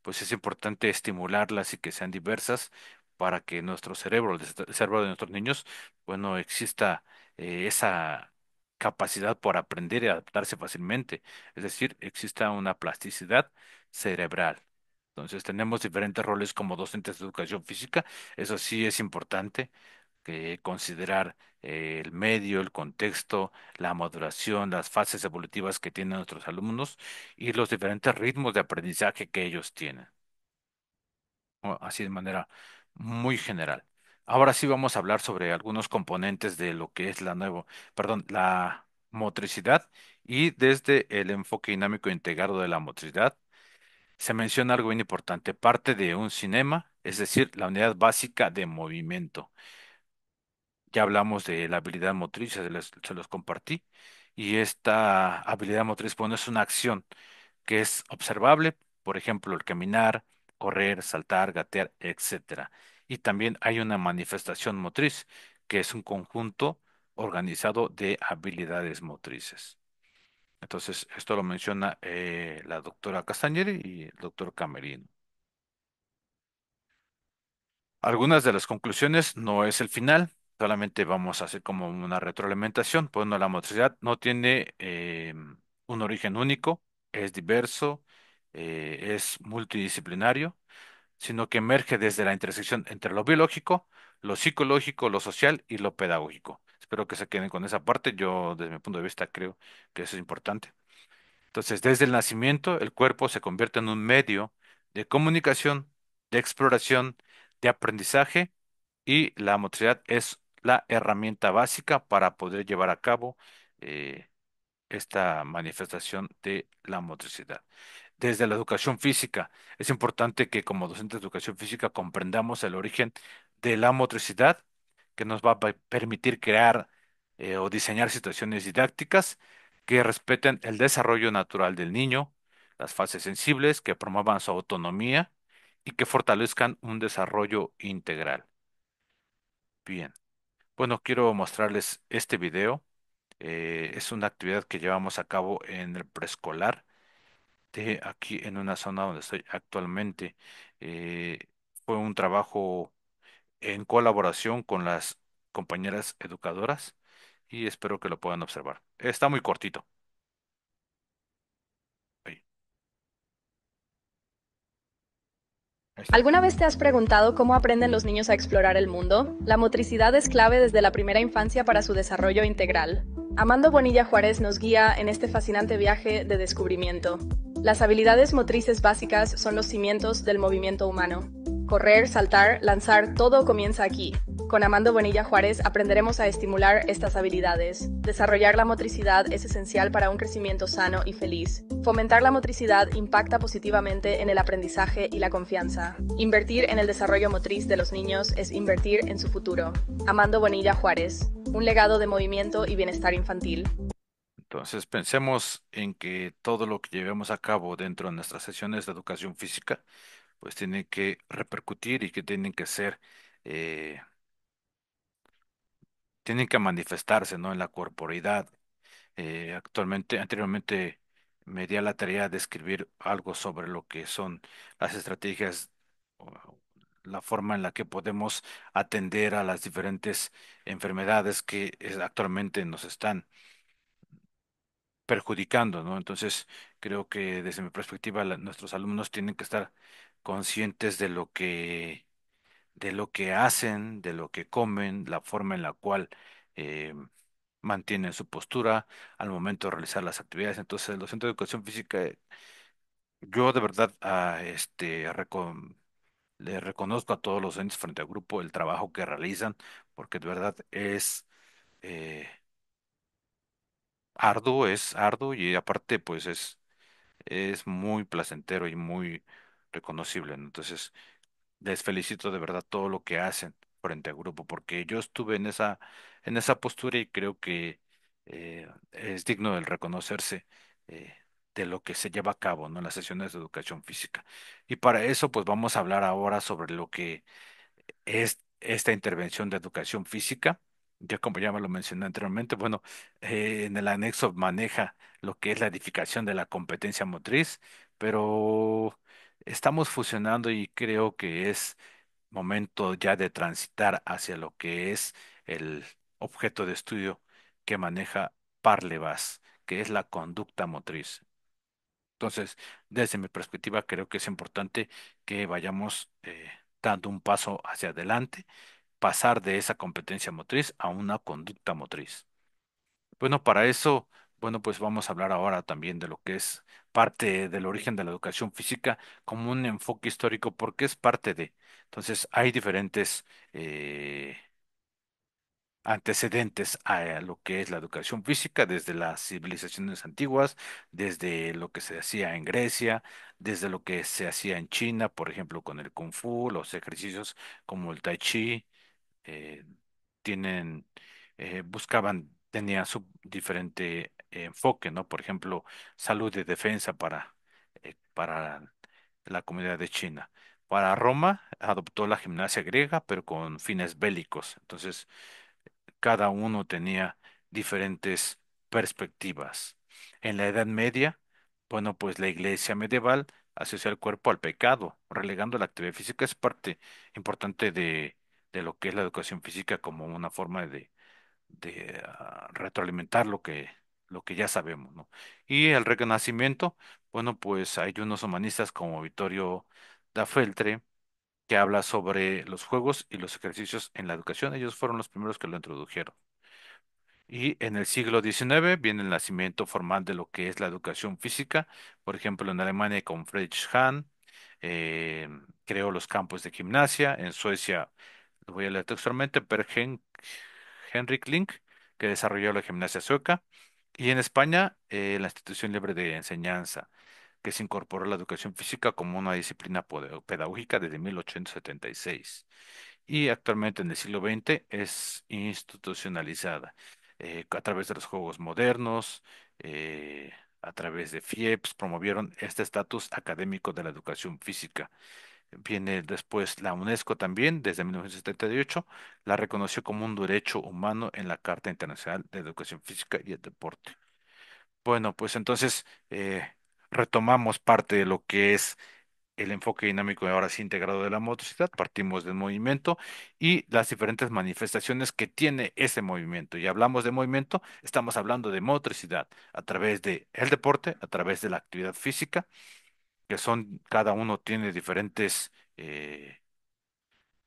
pues es importante estimularlas y que sean diversas para que nuestro cerebro, el cerebro de nuestros niños, bueno, exista esa capacidad por aprender y adaptarse fácilmente. Es decir, exista una plasticidad cerebral. Entonces tenemos diferentes roles como docentes de educación física. Eso sí es importante considerar el medio, el contexto, la maduración, las fases evolutivas que tienen nuestros alumnos y los diferentes ritmos de aprendizaje que ellos tienen. Así de manera muy general. Ahora sí vamos a hablar sobre algunos componentes de lo que es la motricidad y desde el enfoque dinámico integrado de la motricidad se menciona algo bien importante, parte de un cinema, es decir, la unidad básica de movimiento. Ya hablamos de la habilidad motriz, se los compartí. Y esta habilidad motriz, bueno, es una acción que es observable, por ejemplo, el caminar, correr, saltar, gatear, etcétera. Y también hay una manifestación motriz, que es un conjunto organizado de habilidades motrices. Entonces, esto lo menciona la doctora Castañeri y el doctor Camerino. Algunas de las conclusiones no es el final, solamente vamos a hacer como una retroalimentación. Pues no, la motricidad no tiene un origen único, es diverso, es multidisciplinario, sino que emerge desde la intersección entre lo biológico, lo psicológico, lo social y lo pedagógico. Espero que se queden con esa parte. Yo, desde mi punto de vista, creo que eso es importante. Entonces, desde el nacimiento, el cuerpo se convierte en un medio de comunicación, de exploración, de aprendizaje y la motricidad es la herramienta básica para poder llevar a cabo eh, esta manifestación de la motricidad. Desde la educación física, es importante que como docentes de educación física comprendamos el origen de la motricidad que nos va a permitir crear o diseñar situaciones didácticas que respeten el desarrollo natural del niño, las fases sensibles, que promuevan su autonomía y que fortalezcan un desarrollo integral. Bien, bueno, quiero mostrarles este video. Es una actividad que llevamos a cabo en el preescolar de aquí en una zona donde estoy actualmente. Eh, Fue un trabajo en colaboración con las compañeras educadoras y espero que lo puedan observar. Está muy cortito. Ahí, ahí está. ¿Alguna vez te has preguntado cómo aprenden los niños a explorar el mundo? La motricidad es clave desde la primera infancia para su desarrollo integral. Amando Bonilla Juárez nos guía en este fascinante viaje de descubrimiento. Las habilidades motrices básicas son los cimientos del movimiento humano. Correr, saltar, lanzar, todo comienza aquí. Con Amando Bonilla Juárez aprenderemos a estimular estas habilidades. Desarrollar la motricidad es esencial para un crecimiento sano y feliz. Fomentar la motricidad impacta positivamente en el aprendizaje y la confianza. Invertir en el desarrollo motriz de los niños es invertir en su futuro. Amando Bonilla Juárez, un legado de movimiento y bienestar infantil. Entonces pensemos en que todo lo que llevemos a cabo dentro de nuestras sesiones de educación física, pues tiene que repercutir y que eh, tienen que manifestarse, ¿no? En la corporeidad. Anteriormente me di a la tarea de escribir algo sobre lo que son las estrategias, o la forma en la que podemos atender a las diferentes enfermedades que actualmente nos están perjudicando, ¿no? Entonces, creo que desde mi perspectiva, nuestros alumnos tienen que estar conscientes de lo que hacen, de lo que comen, la forma en la cual eh, mantienen su postura al momento de realizar las actividades. Entonces, los centros de educación física, yo de verdad le reconozco a todos los entes frente al grupo el trabajo que realizan, porque de verdad eh, es arduo y aparte pues es muy placentero y muy reconocible, ¿no? Entonces, les felicito de verdad todo lo que hacen frente al grupo, porque yo estuve en esa postura y creo que es digno del reconocerse eh, de lo que se lleva a cabo, ¿no? En las sesiones de educación física. Y para eso, pues vamos a hablar ahora sobre lo que es esta intervención de educación física. Ya como ya me lo mencioné anteriormente, bueno, en el anexo maneja lo que es la edificación de la competencia motriz, pero estamos fusionando y creo que es momento ya de transitar hacia lo que es el objeto de estudio que maneja Parlevas, que es la conducta motriz. Entonces, desde mi perspectiva, creo que es importante que vayamos dando un paso hacia adelante, pasar de esa competencia motriz a una conducta motriz. Bueno, para eso, bueno, pues vamos a hablar ahora también de lo que es parte del origen de la educación física como un enfoque histórico, porque es parte de. Entonces, hay diferentes antecedentes a lo que es la educación física, desde las civilizaciones antiguas, desde lo que se hacía en Grecia, desde lo que se hacía en China, por ejemplo, con el Kung Fu, los ejercicios como el Tai Chi, eh, tenían su diferente enfoque, ¿no? Por ejemplo, salud y defensa para la comunidad de China. Para Roma adoptó la gimnasia griega, pero con fines bélicos. Entonces, cada uno tenía diferentes perspectivas. En la Edad Media, bueno, pues la iglesia medieval asocia el cuerpo al pecado, relegando la actividad física es parte importante de lo que es la educación física como una forma de retroalimentar lo que ya sabemos, ¿no? Y el Renacimiento, bueno, pues hay unos humanistas como Vittorio da Feltre, que habla sobre los juegos y los ejercicios en la educación. Ellos fueron los primeros que lo introdujeron. Y en el siglo XIX viene el nacimiento formal de lo que es la educación física. Por ejemplo, en Alemania con Friedrich Hahn eh, creó los campos de gimnasia. En Suecia, lo voy a leer textualmente, Henrik Link, que desarrolló la gimnasia sueca. Y en España, la Institución Libre de Enseñanza, que se incorporó a la educación física como una disciplina pedagógica desde 1876 y actualmente en el siglo XX es institucionalizada a través de los juegos modernos, eh, a través de FIEPS, promovieron este estatus académico de la educación física. Viene después la UNESCO también, desde 1978, la reconoció como un derecho humano en la Carta Internacional de Educación Física y el Deporte. Bueno, pues entonces retomamos parte de lo que es el enfoque dinámico y ahora sí integrado de la motricidad, partimos del movimiento y las diferentes manifestaciones que tiene ese movimiento. Y hablamos de movimiento, estamos hablando de motricidad a través de el deporte, a través de la actividad física, que son, cada uno tiene diferentes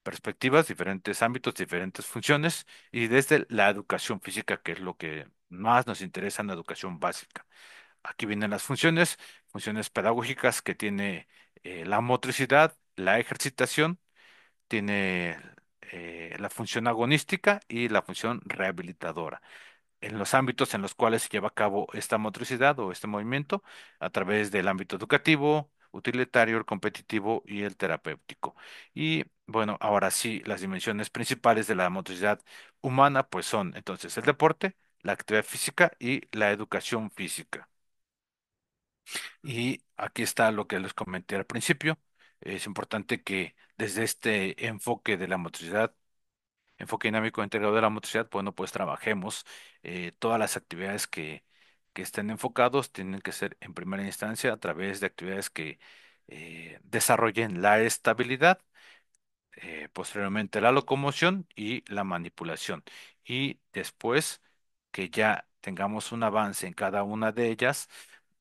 perspectivas, diferentes ámbitos, diferentes funciones, y desde la educación física, que es lo que más nos interesa en la educación básica. Aquí vienen las funciones pedagógicas que tiene la motricidad, la ejercitación, tiene la función agonística y la función rehabilitadora. En los ámbitos en los cuales se lleva a cabo esta motricidad o este movimiento, a través del ámbito educativo, utilitario, el competitivo y el terapéutico. Y bueno, ahora sí, las dimensiones principales de la motricidad humana, pues son entonces el deporte, la actividad física y la educación física. Y aquí está lo que les comenté al principio. Es importante que desde este enfoque de la motricidad, enfoque dinámico integrado de la motricidad, bueno, pues trabajemos todas las actividades que estén enfocados, tienen que ser en primera instancia a través de actividades que desarrollen la estabilidad, posteriormente la locomoción y la manipulación. Y después que ya tengamos un avance en cada una de ellas,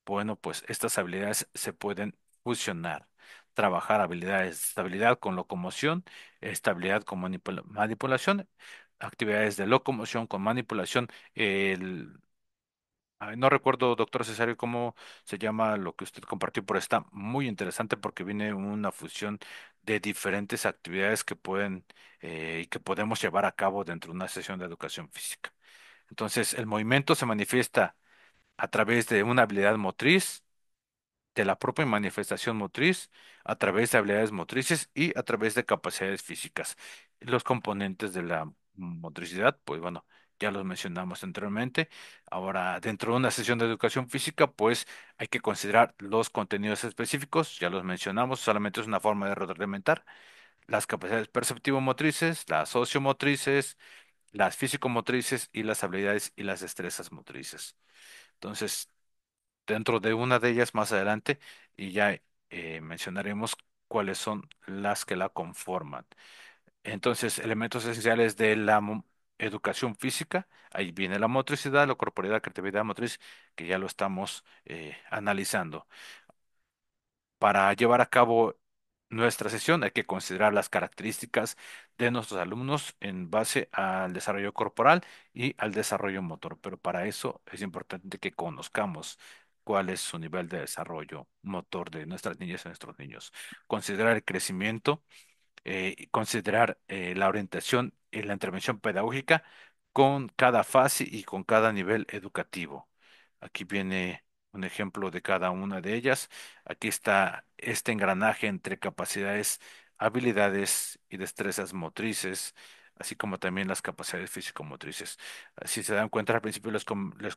bueno, pues estas habilidades se pueden fusionar. Trabajar habilidades de estabilidad con locomoción, estabilidad con manipulación, actividades de locomoción con manipulación. Ay, no recuerdo, doctor Cesario, cómo se llama lo que usted compartió, pero está muy interesante porque viene una fusión de diferentes actividades que pueden y que podemos llevar a cabo dentro de una sesión de educación física. Entonces, el movimiento se manifiesta a través de una habilidad motriz, de la propia manifestación motriz, a través de habilidades motrices y a través de capacidades físicas. Los componentes de la motricidad, pues bueno, ya los mencionamos anteriormente. Ahora, dentro de una sesión de educación física, pues hay que considerar los contenidos específicos, ya los mencionamos, solamente es una forma de reglamentar las capacidades perceptivo-motrices, las sociomotrices, las físico-motrices y las habilidades y las destrezas motrices. Entonces, dentro de una de ellas más adelante y ya mencionaremos cuáles son las que la conforman. Entonces, elementos esenciales de la educación física, ahí viene la motricidad, la corporeidad, creatividad motriz, que ya lo estamos analizando. Para llevar a cabo nuestra sesión hay que considerar las características de nuestros alumnos en base al desarrollo corporal y al desarrollo motor, pero para eso es importante que conozcamos cuál es su nivel de desarrollo motor de nuestras niñas y nuestros niños. Considerar el crecimiento, y considerar la orientación y la intervención pedagógica con cada fase y con cada nivel educativo. Aquí viene un ejemplo de cada una de ellas. Aquí está este engranaje entre capacidades, habilidades y destrezas motrices. así como también las capacidades físico-motrices. Si se dan cuenta, al principio les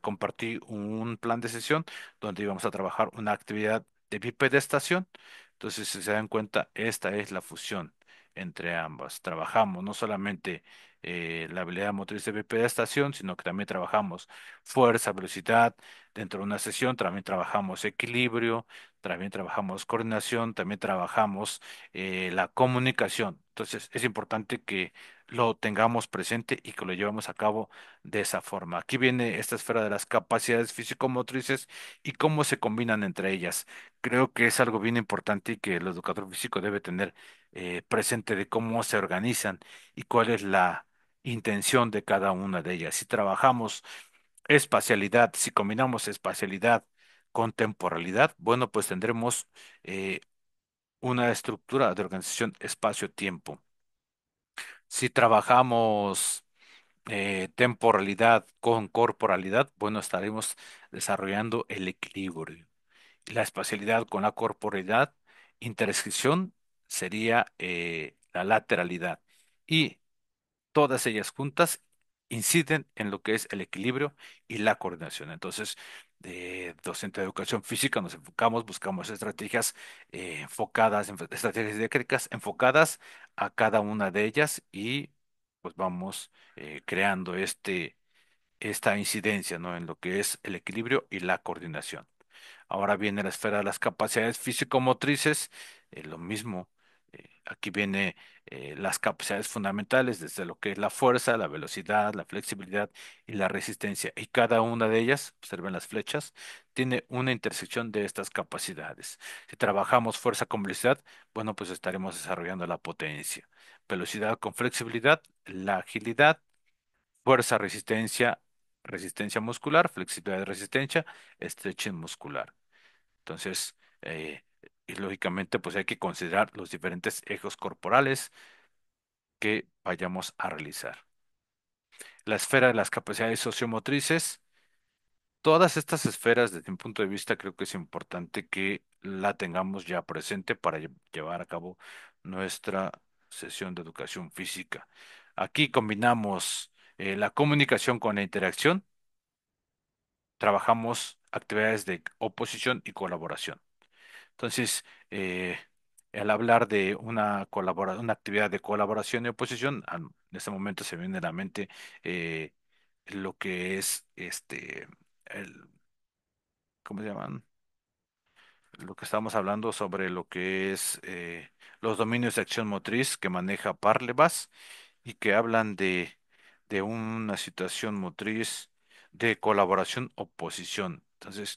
compartí un plan de sesión donde íbamos a trabajar una actividad de bipedestación. Entonces, si se dan cuenta, esta es la fusión entre ambas. Trabajamos no solamente la habilidad motriz de bipedestación, sino que también trabajamos fuerza, velocidad. Dentro de una sesión también trabajamos equilibrio, también trabajamos coordinación, también trabajamos la comunicación. Entonces, es importante que lo tengamos presente y que lo llevemos a cabo de esa forma. Aquí viene esta esfera de las capacidades físico-motrices y cómo se combinan entre ellas. Creo que es algo bien importante y que el educador físico debe tener presente de cómo se organizan y cuál es la intención de cada una de ellas. Si trabajamos espacialidad, si combinamos espacialidad con temporalidad, bueno, pues tendremos una estructura de organización espacio-tiempo. Si trabajamos temporalidad con corporalidad, bueno, estaremos desarrollando el equilibrio. Y la espacialidad con la corporalidad, intersección sería la lateralidad. Y todas ellas juntas inciden en lo que es el equilibrio y la coordinación. Entonces, de docente de educación física nos enfocamos, buscamos estrategias enfocadas, estrategias didácticas enfocadas a cada una de ellas y pues vamos creando esta incidencia, ¿no? En lo que es el equilibrio y la coordinación. Ahora viene la esfera de las capacidades físico-motrices, lo mismo. Aquí viene las capacidades fundamentales, desde lo que es la fuerza, la velocidad, la flexibilidad y la resistencia. Y cada una de ellas, observen las flechas, tiene una intersección de estas capacidades. Si trabajamos fuerza con velocidad, bueno, pues estaremos desarrollando la potencia. Velocidad con flexibilidad, la agilidad, fuerza, resistencia, resistencia muscular, flexibilidad, resistencia, stretching muscular. Entonces, y lógicamente, pues hay que considerar los diferentes ejes corporales que vayamos a realizar. La esfera de las capacidades sociomotrices, todas estas esferas, desde mi punto de vista, creo que es importante que la tengamos ya presente para llevar a cabo nuestra sesión de educación física. Aquí combinamos la comunicación con la interacción, trabajamos actividades de oposición y colaboración. Entonces, al hablar de una actividad de colaboración y oposición, en este momento se me viene a la mente lo que es el, ¿cómo se llaman? Lo que estamos hablando sobre lo que es los dominios de acción motriz que maneja Parlevas y que hablan de una situación motriz de colaboración-oposición. Entonces,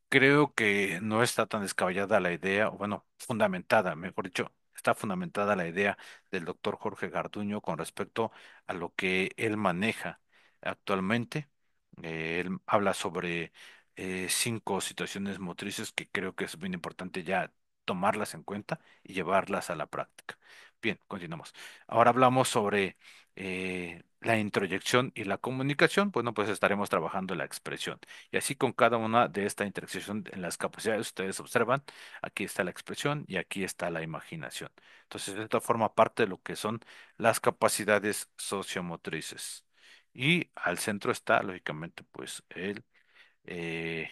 creo que no está tan descabellada la idea, o bueno, fundamentada, mejor dicho, está fundamentada la idea del doctor Jorge Garduño con respecto a lo que él maneja actualmente. Él habla sobre 5 situaciones motrices que creo que es bien importante ya tomarlas en cuenta y llevarlas a la práctica. Bien, continuamos. Ahora hablamos sobre la introyección y la comunicación. Bueno, pues estaremos trabajando la expresión. Y así con cada una de esta intersección en las capacidades, ustedes observan, aquí está la expresión y aquí está la imaginación. Entonces, esto forma parte de lo que son las capacidades sociomotrices. Y al centro está, lógicamente, pues eh,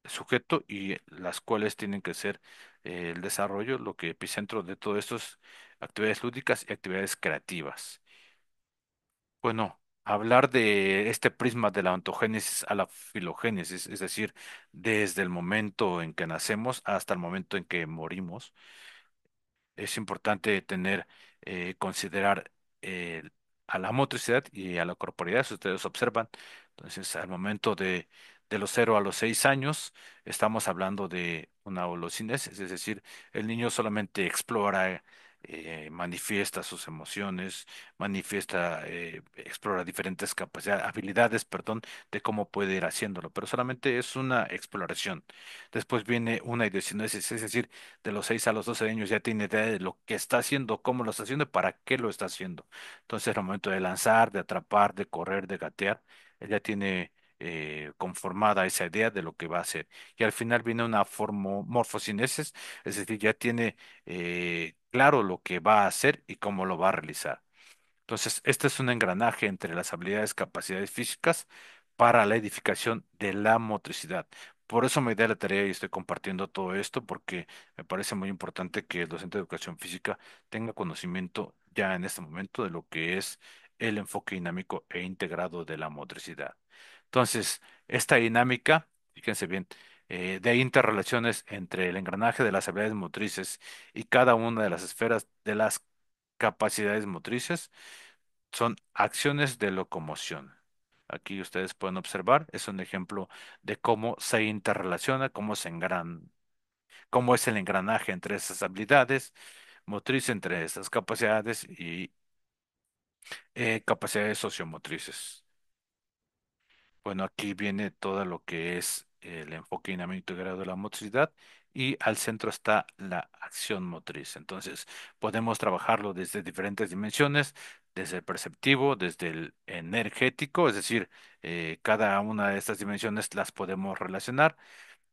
el sujeto y las cuales tienen que ser el desarrollo, lo que epicentro de todo esto es actividades lúdicas y actividades creativas. Bueno, hablar de este prisma de la ontogénesis a la filogénesis, es decir, desde el momento en que nacemos hasta el momento en que morimos, es importante considerar eh, a la motricidad y a la corporeidad, si ustedes observan. Entonces, al momento de los 0 a los 6 años, estamos hablando de una holocinesis, es decir, el niño solamente explora, manifiesta sus emociones, explora diferentes capacidades, habilidades, perdón, de cómo puede ir haciéndolo, pero solamente es una exploración. Después viene una idiosinesis, es decir, de los 6 a los 12 años ya tiene idea de lo que está haciendo, cómo lo está haciendo y para qué lo está haciendo. Entonces, al momento de lanzar, de atrapar, de correr, de gatear, él ya tiene conformada esa idea de lo que va a hacer. Y al final viene una morfocinesis, es decir, ya tiene claro lo que va a hacer y cómo lo va a realizar. Entonces, este es un engranaje entre las habilidades, capacidades físicas para la edificación de la motricidad. Por eso me di la tarea y estoy compartiendo todo esto, porque me parece muy importante que el docente de educación física tenga conocimiento ya en este momento de lo que es el enfoque dinámico e integrado de la motricidad. Entonces, esta dinámica, fíjense bien, de interrelaciones entre el engranaje de las habilidades motrices y cada una de las esferas de las capacidades motrices, son acciones de locomoción. Aquí ustedes pueden observar, es un ejemplo de cómo se interrelaciona, cómo es el engranaje entre esas habilidades, motriz entre esas capacidades y capacidades sociomotrices. Bueno, aquí viene todo lo que es el enfoque dinámico integrado de la motricidad y al centro está la acción motriz. Entonces, podemos trabajarlo desde diferentes dimensiones, desde el perceptivo, desde el energético, es decir, cada una de estas dimensiones las podemos relacionar.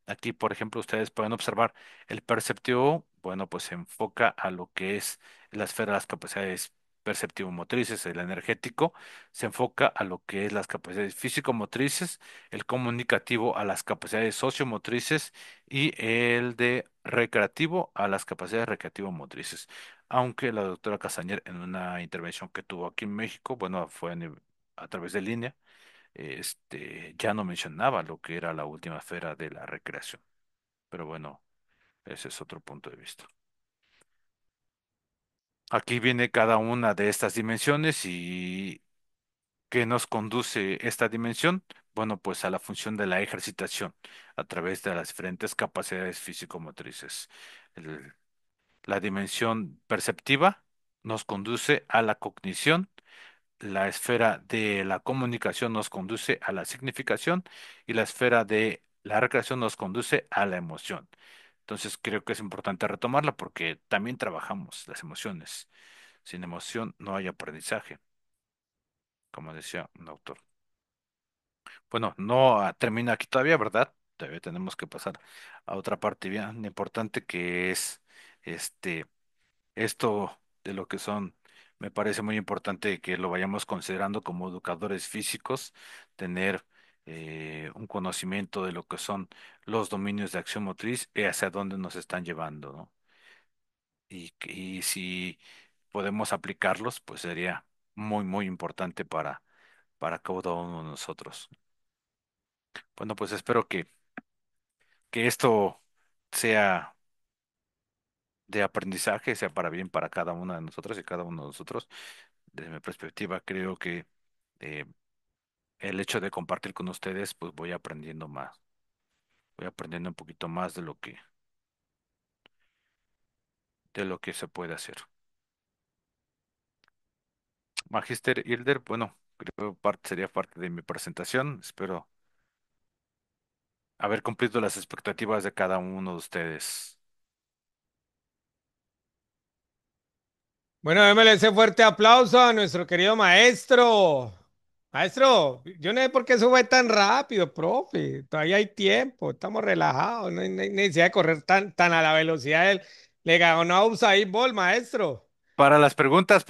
Aquí, por ejemplo, ustedes pueden observar el perceptivo, bueno, pues se enfoca a lo que es la esfera de las capacidades perceptivo-motrices, el energético, se enfoca a lo que es las capacidades físico-motrices, el comunicativo a las capacidades sociomotrices y el de recreativo a las capacidades recreativo-motrices. Aunque la doctora Castañer en una intervención que tuvo aquí en México, bueno, fue a través de línea, ya no mencionaba lo que era la última esfera de la recreación. Pero bueno, ese es otro punto de vista. Aquí viene cada una de estas dimensiones y ¿qué nos conduce esta dimensión? Bueno, pues a la función de la ejercitación a través de las diferentes capacidades físico-motrices. El- la dimensión perceptiva nos conduce a la cognición, la esfera de la comunicación nos conduce a la significación y la esfera de la recreación nos conduce a la emoción. Entonces creo que es importante retomarla porque también trabajamos las emociones. Sin emoción no hay aprendizaje, como decía un autor. Bueno, no termina aquí todavía, ¿verdad? Todavía tenemos que pasar a otra parte bien importante que es este esto de lo que son, me parece muy importante que lo vayamos considerando como educadores físicos, tener un conocimiento de lo que son los dominios de acción motriz y hacia dónde nos están llevando, ¿no? Y si podemos aplicarlos, pues sería muy, muy importante para cada uno de nosotros. Bueno, pues espero que esto sea de aprendizaje, sea para bien para cada una de nosotros y cada uno de nosotros. Desde mi perspectiva, creo que eh, el hecho de compartir con ustedes, pues voy aprendiendo más, voy aprendiendo un poquito más de lo que se puede hacer. Magister Hilder, bueno, creo sería parte de mi presentación. Espero haber cumplido las expectativas de cada uno de ustedes. Bueno, démosle ese fuerte aplauso a nuestro querido maestro. Maestro, yo no sé por qué sube tan rápido, profe. Todavía hay tiempo, estamos relajados, no hay necesidad de correr tan a la velocidad del le ganó a Usain Bolt, maestro. Para las preguntas,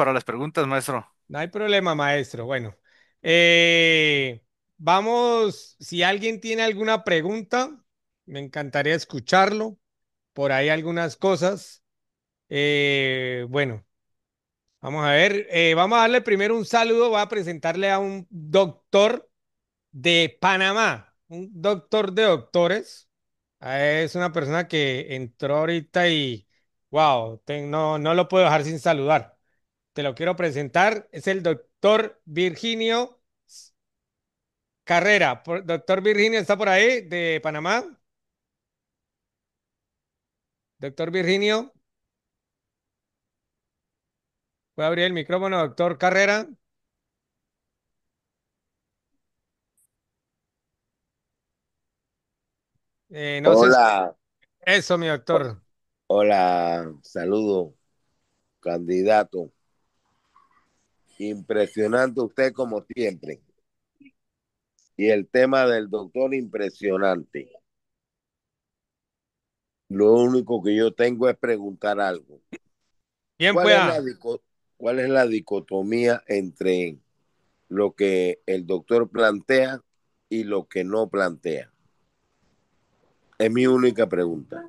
maestro. No hay problema, maestro. Bueno, eh, vamos, si alguien tiene alguna pregunta, me encantaría escucharlo. Por ahí algunas cosas. Bueno. Vamos a ver, vamos a darle primero un saludo, voy a presentarle a un doctor de Panamá, un doctor de doctores. Es una persona que entró ahorita y, wow, no lo puedo dejar sin saludar. Te lo quiero presentar, es el doctor Virginio Carrera. Doctor Virginio, ¿está por ahí de Panamá? Doctor Virginio, ¿puede abrir el micrófono, doctor Carrera? No sé, Hola, eso, mi doctor. hola, saludo, candidato. Impresionante usted como siempre. Y el tema del doctor, impresionante. Lo único que yo tengo es preguntar algo. Bien ¿Cuál es la, pueda. dico- ¿Cuál es la dicotomía entre lo que el doctor plantea y lo que no plantea? Es mi única pregunta.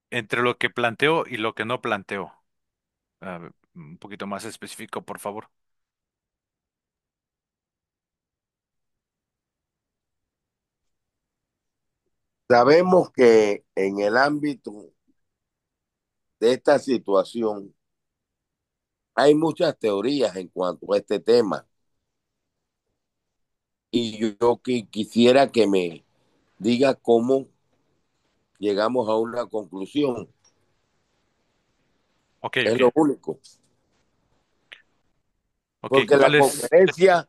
Entre lo que planteo y lo que no planteo. Un poquito más específico, por favor. Sabemos que en el ámbito de esta situación hay muchas teorías en cuanto a este tema y yo quisiera que me diga cómo llegamos a una conclusión. Ok, Es ok. lo único. Ok, Porque la ¿cuál es? conferencia,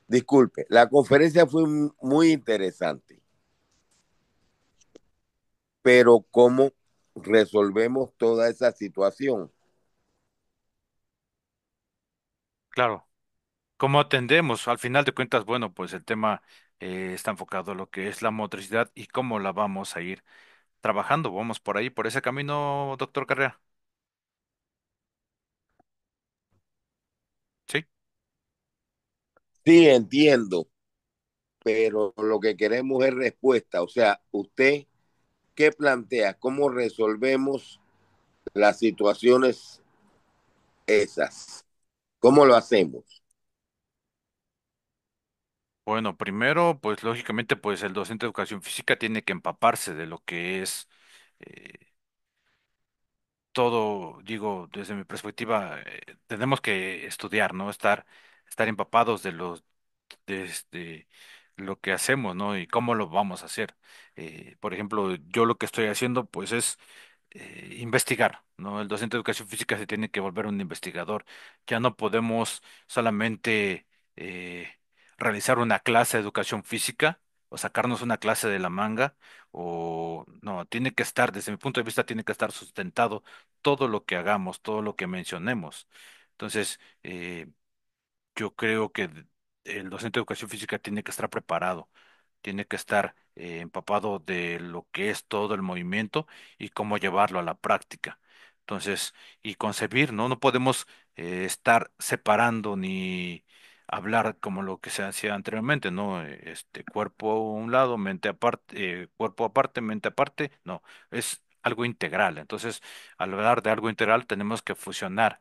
disculpe, la conferencia fue muy interesante, pero ¿cómo resolvemos toda esa situación? Claro. ¿Cómo atendemos? Al final de cuentas, bueno, pues el tema está enfocado a lo que es la motricidad y cómo la vamos a ir trabajando. Vamos por ahí, por ese camino, doctor Carrera. Sí. Sí, entiendo, pero lo que queremos es respuesta. O sea, usted, ¿qué plantea? ¿Cómo resolvemos las situaciones esas? ¿Cómo lo hacemos? Bueno, primero, pues lógicamente, pues el docente de educación física tiene que empaparse de lo que es eh, todo, digo, desde mi perspectiva, tenemos que estudiar, ¿no? Estar empapados de lo que hacemos, ¿no? Y cómo lo vamos a hacer. Por ejemplo, yo lo que estoy haciendo, pues, es investigar, ¿no? El docente de educación física se tiene que volver un investigador. Ya no podemos solamente eh, realizar una clase de educación física o sacarnos una clase de la manga, o no, tiene que estar, desde mi punto de vista, tiene que estar sustentado todo lo que hagamos, todo lo que mencionemos. Entonces, yo creo que el docente de educación física tiene que estar preparado, tiene que estar empapado de lo que es todo el movimiento y cómo llevarlo a la práctica. Entonces, y concebir, ¿no? No podemos estar separando ni hablar como lo que se hacía anteriormente, ¿no? Este cuerpo a un lado, mente aparte, cuerpo aparte, mente aparte, no, es algo integral. Entonces, al hablar de algo integral, tenemos que fusionar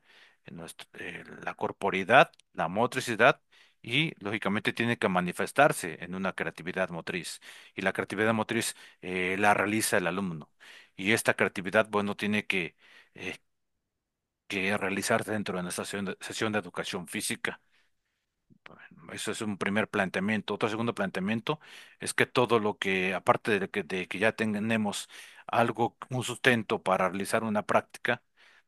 la corporidad, la motricidad y lógicamente tiene que manifestarse en una creatividad motriz. Y la creatividad motriz la realiza el alumno. Y esta creatividad, bueno, tiene eh, que realizarse dentro de nuestra sesión de educación física. Eso es un primer planteamiento. Otro segundo planteamiento es que todo lo que, aparte de que ya tenemos algo, un sustento para realizar una práctica,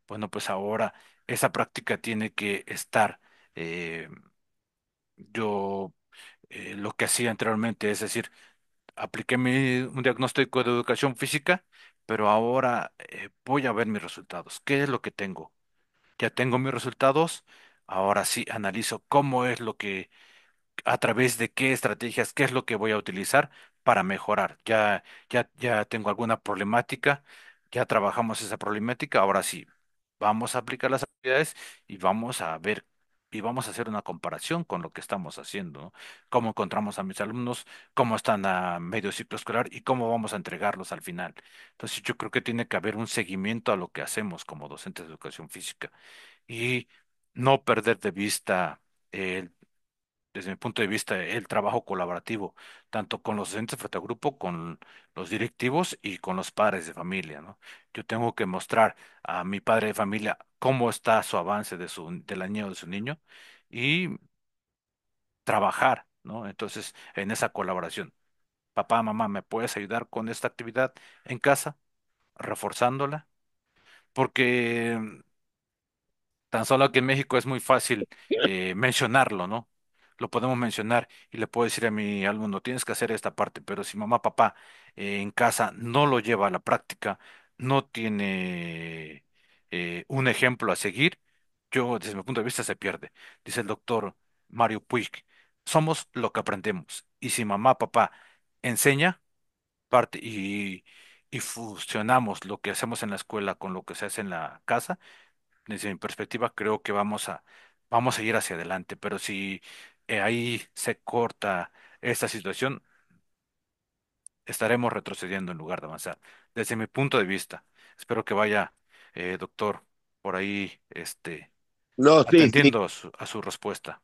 bueno, pues ahora esa práctica tiene que estar, eh, yo lo que hacía anteriormente, es decir, apliqué un diagnóstico de educación física, pero ahora voy a ver mis resultados. ¿Qué es lo que tengo? Ya tengo mis resultados. Ahora sí analizo cómo es lo que a través de qué estrategias, qué es lo que voy a utilizar para mejorar. Ya tengo alguna problemática, ya trabajamos esa problemática, ahora sí, vamos a aplicar las actividades y vamos a ver y vamos a hacer una comparación con lo que estamos haciendo, ¿no? Cómo encontramos a mis alumnos, cómo están a medio ciclo escolar y cómo vamos a entregarlos al final. Entonces, yo creo que tiene que haber un seguimiento a lo que hacemos como docentes de educación física y no perder de vista desde mi punto de vista, el trabajo colaborativo, tanto con los docentes frente a grupo, con los directivos y con los padres de familia, ¿no? Yo tengo que mostrar a mi padre de familia cómo está su avance del año de su niño y trabajar, ¿no? Entonces, en esa colaboración, papá, mamá, ¿me puedes ayudar con esta actividad en casa, reforzándola? Porque tan solo que en México es muy fácil mencionarlo, ¿no? Lo podemos mencionar y le puedo decir a mi alumno, tienes que hacer esta parte, pero si mamá, papá en casa no lo lleva a la práctica, no tiene un ejemplo a seguir, yo desde mi punto de vista se pierde. Dice el doctor Mario Puig, somos lo que aprendemos. Y si mamá, papá enseña, parte y fusionamos lo que hacemos en la escuela con lo que se hace en la casa, desde mi perspectiva, creo que vamos a ir hacia adelante. Pero si ahí se corta esta situación, estaremos retrocediendo en lugar de avanzar. Desde mi punto de vista, espero que vaya, doctor, por ahí, No, sí, sí, atendiendo a su respuesta.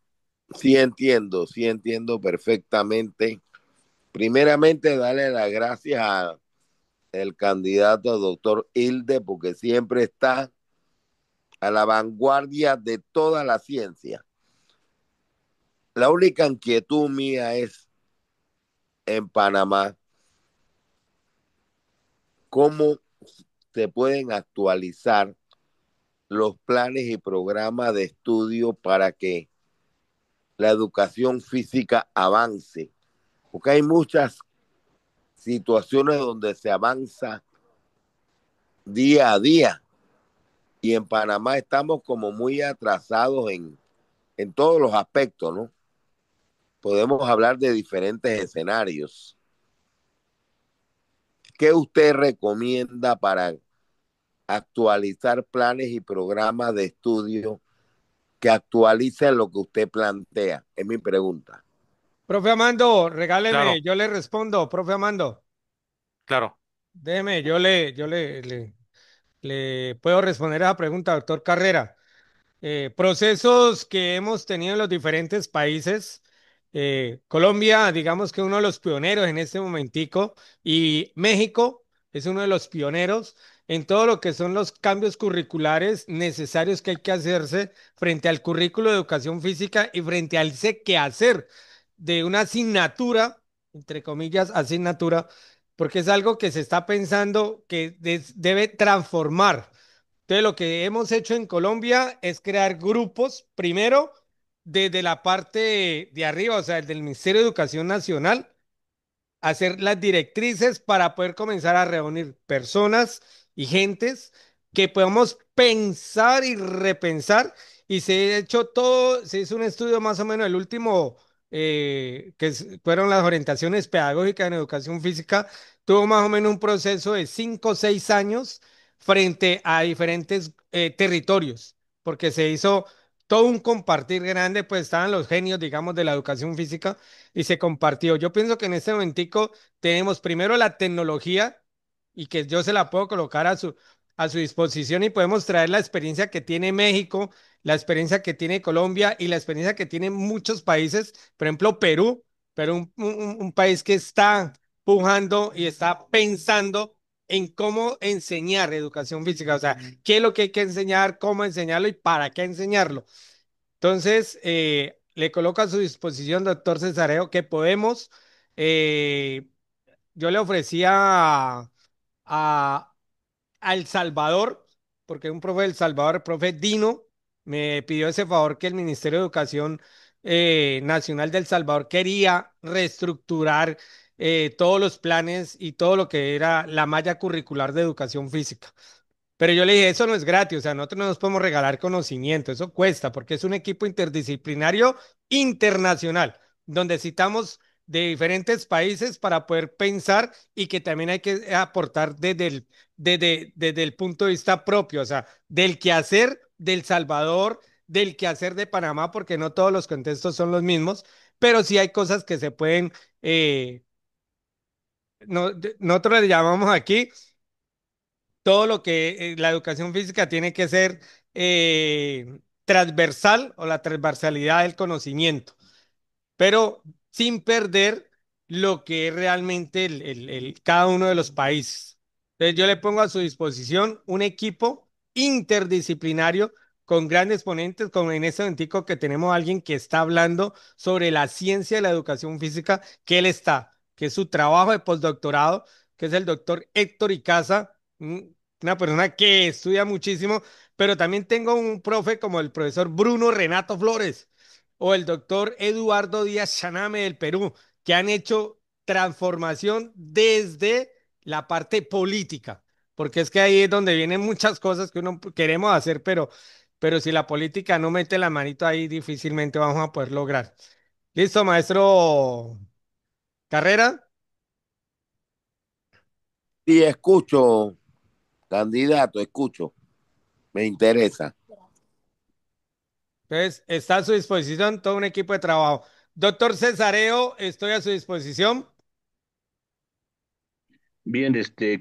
sí entiendo perfectamente. Primeramente, darle las gracias al candidato doctor Hilde, porque siempre está a la vanguardia de toda la ciencia. La única inquietud mía es en Panamá, cómo se pueden actualizar los planes y programas de estudio para que la educación física avance, porque hay muchas situaciones donde se avanza día a día y en Panamá estamos como muy atrasados en todos los aspectos, ¿no? Podemos hablar de diferentes escenarios. ¿Qué usted recomienda para actualizar planes y programas de estudio que actualicen lo que usted plantea? Es mi pregunta. Profe Amando, regáleme, Claro, yo le respondo, profe Amando. claro. Déjeme, le puedo responder a la pregunta, doctor Carrera. Procesos que hemos tenido en los diferentes países. Colombia, digamos que uno de los pioneros en este momentico, y México es uno de los pioneros en todo lo que son los cambios curriculares necesarios que hay que hacerse frente al currículo de educación física y frente al ese quehacer de una asignatura, entre comillas, asignatura, porque es algo que se está pensando que debe transformar. Entonces, lo que hemos hecho en Colombia es crear grupos, primero desde la parte de arriba, o sea, el del Ministerio de Educación Nacional, hacer las directrices para poder comenzar a reunir personas y gentes que podamos pensar y repensar. Y se ha hecho todo, se hizo un estudio más o menos el último, fueron las orientaciones pedagógicas en educación física, tuvo más o menos un proceso de 5 o 6 años frente a diferentes territorios, porque se hizo todo un compartir grande, pues estaban los genios, digamos, de la educación física y se compartió. Yo pienso que en este momentico tenemos primero la tecnología y que yo se la puedo colocar a su disposición y podemos traer la experiencia que tiene México, la experiencia que tiene Colombia y la experiencia que tienen muchos países, por ejemplo Perú, pero un país que está pujando y está pensando en cómo enseñar educación física, o sea, qué es lo que hay que enseñar, cómo enseñarlo y para qué enseñarlo. Entonces, le coloco a su disposición, doctor Cesareo, que podemos, yo le ofrecía a El Salvador, porque un profe del Salvador, el profe Dino, me pidió ese favor que el Ministerio de Educación Nacional del Salvador quería reestructurar todos los planes y todo lo que era la malla curricular de educación física. Pero yo le dije, eso no es gratis, o sea, nosotros no nos podemos regalar conocimiento, eso cuesta, porque es un equipo interdisciplinario internacional, donde citamos de diferentes países para poder pensar y que también hay que aportar desde el punto de vista propio, o sea, del quehacer del Salvador, del quehacer de Panamá, porque no todos los contextos son los mismos, pero sí hay cosas que se pueden, nosotros le llamamos aquí todo lo que la educación física tiene que ser transversal o la transversalidad del conocimiento, pero sin perder lo que es realmente cada uno de los países. Entonces yo le pongo a su disposición un equipo interdisciplinario con grandes ponentes, como en este momentico que tenemos a alguien que está hablando sobre la ciencia de la educación física, que él está, que es su trabajo de postdoctorado, que es el doctor Héctor Icaza, una persona que estudia muchísimo, pero también tengo un profe como el profesor Bruno Renato Flores o el doctor Eduardo Díaz Chaname del Perú, que han hecho transformación desde la parte política, porque es que ahí es donde vienen muchas cosas que uno queremos hacer, pero si la política no mete la manito ahí, difícilmente vamos a poder lograr. Listo, maestro Carrera. Sí, escucho, candidato, escucho. Me interesa. Entonces, está a su disposición todo un equipo de trabajo. Doctor Cesareo, estoy a su disposición. Bien,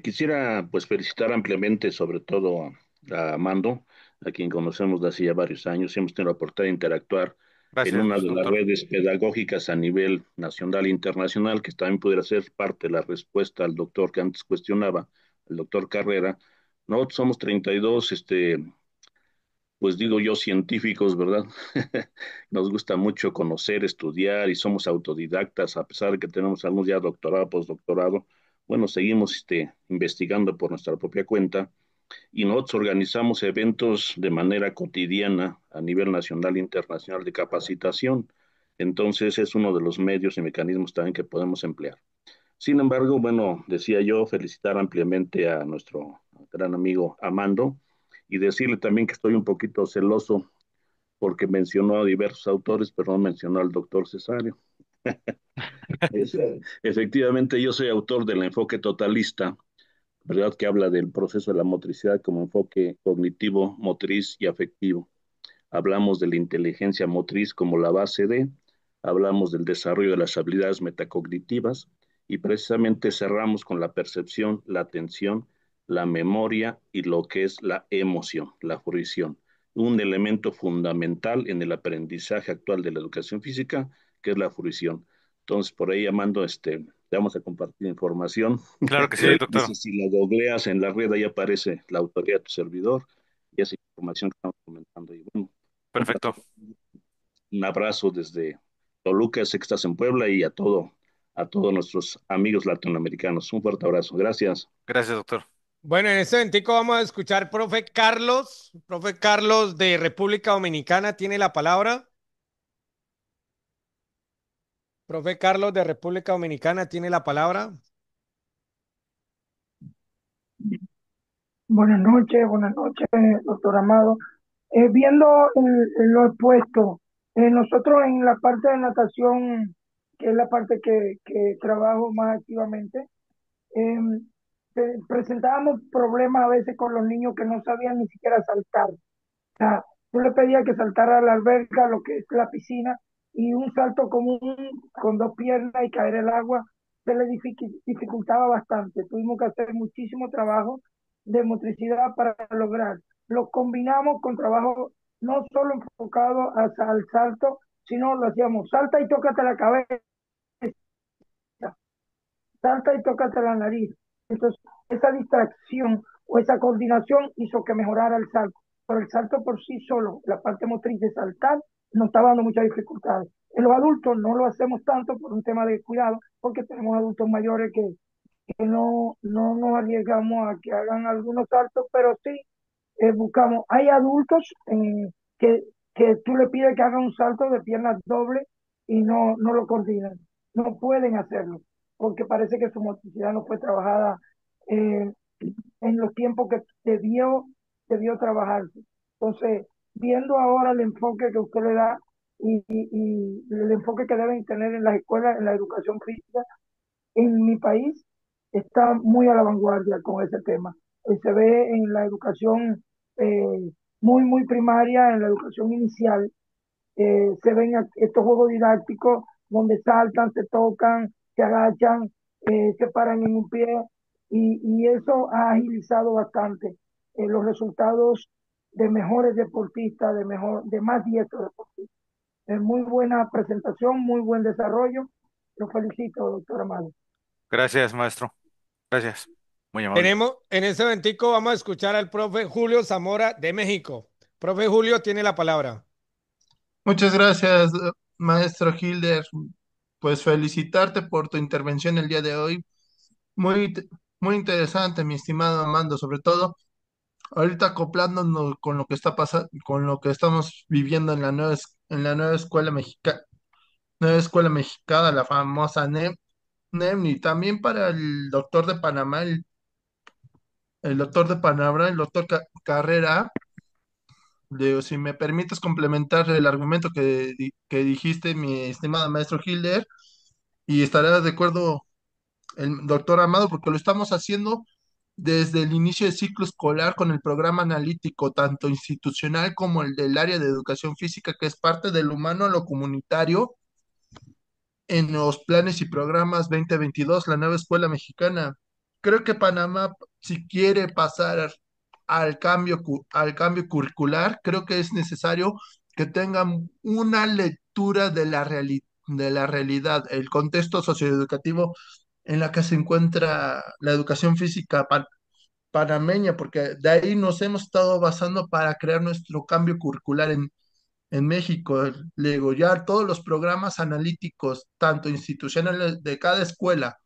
quisiera pues felicitar ampliamente sobre todo a Mando, a quien conocemos de hace ya varios años. Hemos tenido la oportunidad de interactuar en una Gracias, de las doctor. redes pedagógicas a nivel nacional e internacional, que también pudiera ser parte de la respuesta al doctor que antes cuestionaba, el doctor Carrera. Nosotros somos 32, pues digo yo, científicos, ¿verdad? Nos gusta mucho conocer, estudiar y somos autodidactas, a pesar de que tenemos algunos ya doctorado, postdoctorado. Bueno, seguimos investigando por nuestra propia cuenta y nosotros organizamos eventos de manera cotidiana a nivel nacional e internacional de capacitación. Entonces es uno de los medios y mecanismos también que podemos emplear. Sin embargo, bueno, decía yo, felicitar ampliamente a nuestro gran amigo Amando y decirle también que estoy un poquito celoso porque mencionó a diversos autores, pero no mencionó al doctor Cesario. Es- Efectivamente, yo soy autor del enfoque totalista, ¿verdad? Que habla del proceso de la motricidad como enfoque cognitivo, motriz y afectivo. Hablamos de la inteligencia motriz como la base de, hablamos del desarrollo de las habilidades metacognitivas y precisamente cerramos con la percepción, la atención, la memoria y lo que es la emoción, la fruición, un elemento fundamental en el aprendizaje actual de la educación física, que es la fruición. Entonces, por ahí, Amando, te vamos a compartir información. Claro que sí, No doctor. sé si la googleas en la red, ahí aparece la autoría de tu servidor y esa información que estamos comentando. Y bueno, un Perfecto. placer. Un abrazo desde Toluca, sé que estás en Puebla y a todos nuestros amigos latinoamericanos. Un fuerte abrazo. Gracias. Gracias, doctor. Bueno, en este momentico vamos a escuchar profe Carlos. Profe Carlos de República Dominicana tiene la palabra. Profe Carlos de República Dominicana tiene la palabra. Buenas noches, doctor Amado. Viendo lo expuesto, nosotros en la parte de natación, que es la parte que trabajo más activamente, eh, presentábamos problemas a veces con los niños que no sabían ni siquiera saltar. Sea, tú le pedías que saltara a la alberca, lo que es la piscina, y un salto común con dos piernas y caer el agua se le dificultaba bastante. Tuvimos que hacer muchísimo trabajo de motricidad para lograr. Lo combinamos con trabajo no solo enfocado al salto, sino lo hacíamos salta y tócate la cabeza, salta y tócate la nariz. Entonces, esa distracción o esa coordinación hizo que mejorara el salto. Pero el salto por sí solo, la parte motriz de saltar, nos estaba dando muchas dificultades. En los adultos no lo hacemos tanto por un tema de cuidado, porque tenemos adultos mayores que no nos arriesgamos a que hagan algunos saltos, pero sí buscamos. Hay adultos que tú le pides que hagan un salto de piernas dobles y no lo coordinan. No pueden hacerlo, porque parece que su motricidad no fue trabajada eh, en los tiempos que debió trabajarse. Entonces, viendo ahora el enfoque que usted le da y el enfoque que deben tener en las escuelas, en la educación física, en mi país está muy a la vanguardia con ese tema. Se ve en la educación muy primaria, en la educación inicial, se ven estos juegos didácticos donde saltan, se tocan, se agachan, se paran en un pie y eso ha agilizado bastante los resultados de mejores deportistas, de más diestros deportistas. Muy buena presentación, muy buen desarrollo. Lo felicito, doctor Amado. Gracias, maestro. Gracias. Muy amable. Tenemos, en este momentico vamos a escuchar al profe Julio Zamora de México. Profe Julio tiene la palabra. Muchas gracias, maestro Hilder. Pues felicitarte por tu intervención el día de hoy. Muy, muy interesante, mi estimado Amando, sobre todo ahorita acoplándonos con lo que está pasando, con lo que estamos viviendo en en la nueva escuela mexicana, la famosa NEM, y también para el doctor de Panamá, el doctor de Panamá, el doctor Carrera. Si me permites complementar el argumento que dijiste, mi estimado maestro Hilder, y estará de acuerdo el doctor Amado, porque lo estamos haciendo desde el inicio del ciclo escolar con el programa analítico, tanto institucional como el del área de educación física, que es parte del humano a lo comunitario, en los planes y programas 2022, la nueva escuela mexicana. Creo que Panamá, si quiere pasar al cambio curricular, creo que es necesario que tengan una lectura de de la realidad, el contexto socioeducativo en la que se encuentra la educación física panameña, porque de ahí nos hemos estado basando para crear nuestro cambio curricular en México. Le digo, ya todos los programas analíticos, tanto institucionales de cada escuela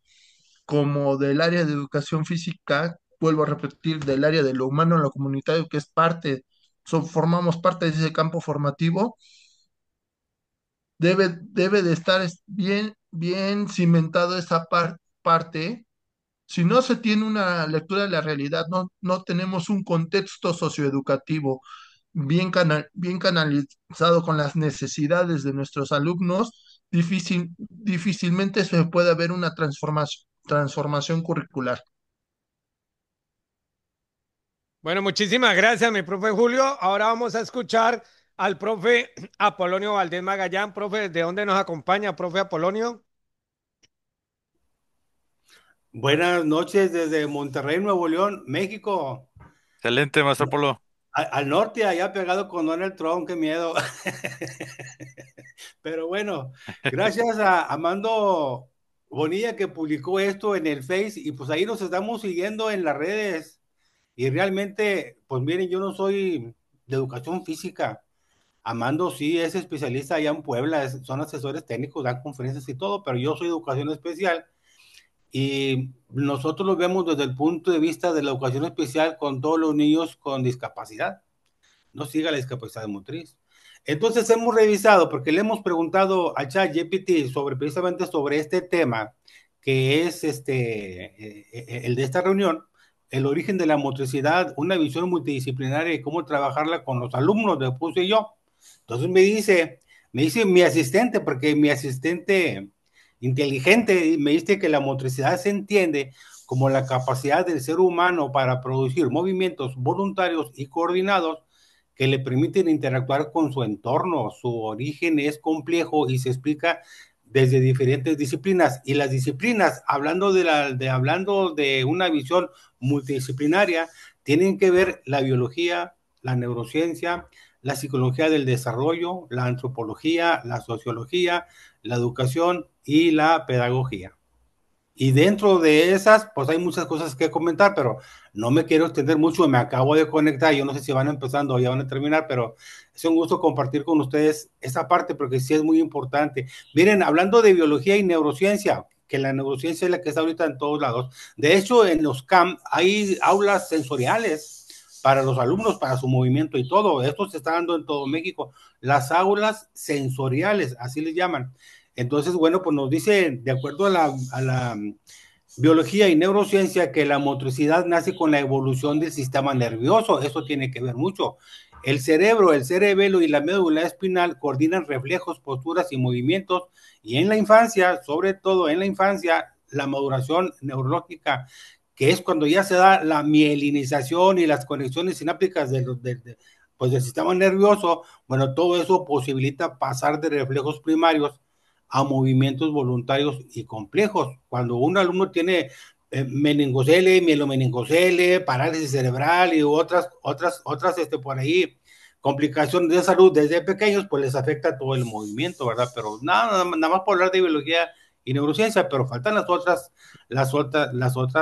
como del área de educación física, vuelvo a repetir, del área de lo humano en lo comunitario, que es parte, formamos parte de ese campo formativo, debe de estar bien cimentado esa parte. Si no se tiene una lectura de la realidad, no tenemos un contexto socioeducativo bien canalizado con las necesidades de nuestros alumnos, difícilmente se puede ver una transformación curricular. Bueno, muchísimas gracias, mi profe Julio. Ahora vamos a escuchar al profe Apolonio Valdés Magallán. Profe, ¿de dónde nos acompaña, profe Apolonio? Buenas noches desde Monterrey, Nuevo León, México. Excelente, maestro Polo. Al norte, allá pegado con Donald Trump, qué miedo. Pero bueno, gracias a Amando Bonilla que publicó esto en el Face y pues ahí nos estamos siguiendo en las redes. Y realmente, pues miren, yo no soy de educación física. Amando sí es especialista allá en Puebla, son asesores técnicos, dan conferencias y todo, pero yo soy de educación especial. Y nosotros lo vemos desde el punto de vista de la educación especial con todos los niños con discapacidad, no siga la discapacidad motriz. Entonces hemos revisado, porque le hemos preguntado a ChatGPT sobre precisamente sobre este tema, que es el de esta reunión, el origen de la motricidad, una visión multidisciplinaria y cómo trabajarla con los alumnos, le puse yo. Entonces me dice mi asistente, porque mi asistente inteligente me dice que la motricidad se entiende como la capacidad del ser humano para producir movimientos voluntarios y coordinados que le permiten interactuar con su entorno. Su origen es complejo y se explica desde diferentes disciplinas. Y las disciplinas, hablando de una visión multidisciplinaria, tienen que ver la biología, la neurociencia, la psicología del desarrollo, la antropología, la sociología, la educación y la pedagogía. Y dentro de esas, pues hay muchas cosas que comentar, pero no me quiero extender mucho, me acabo de conectar, yo no sé si van empezando o ya van a terminar, pero es un gusto compartir con ustedes esa parte porque sí es muy importante. Miren, hablando de biología y neurociencia, que la neurociencia es la que está ahorita en todos lados. De hecho, en los CAM hay aulas sensoriales para los alumnos, para su movimiento y todo. Esto se está dando en todo México. Las aulas sensoriales, así les llaman. Entonces, bueno, pues nos dice, de acuerdo a la biología y neurociencia, que la motricidad nace con la evolución del sistema nervioso. Eso tiene que ver mucho. El cerebro, el cerebelo y la médula espinal coordinan reflejos, posturas y movimientos. Y en la infancia, sobre todo en la infancia, la maduración neurológica, que es cuando ya se da la mielinización y las conexiones sinápticas pues del sistema nervioso, bueno, todo eso posibilita pasar de reflejos primarios a movimientos voluntarios y complejos. Cuando un alumno tiene meningocele, mielomeningocele, parálisis cerebral y otras por ahí, complicaciones de salud desde pequeños, pues les afecta todo el movimiento, ¿verdad? Pero nada más por hablar de biología y neurociencia, pero faltan las otras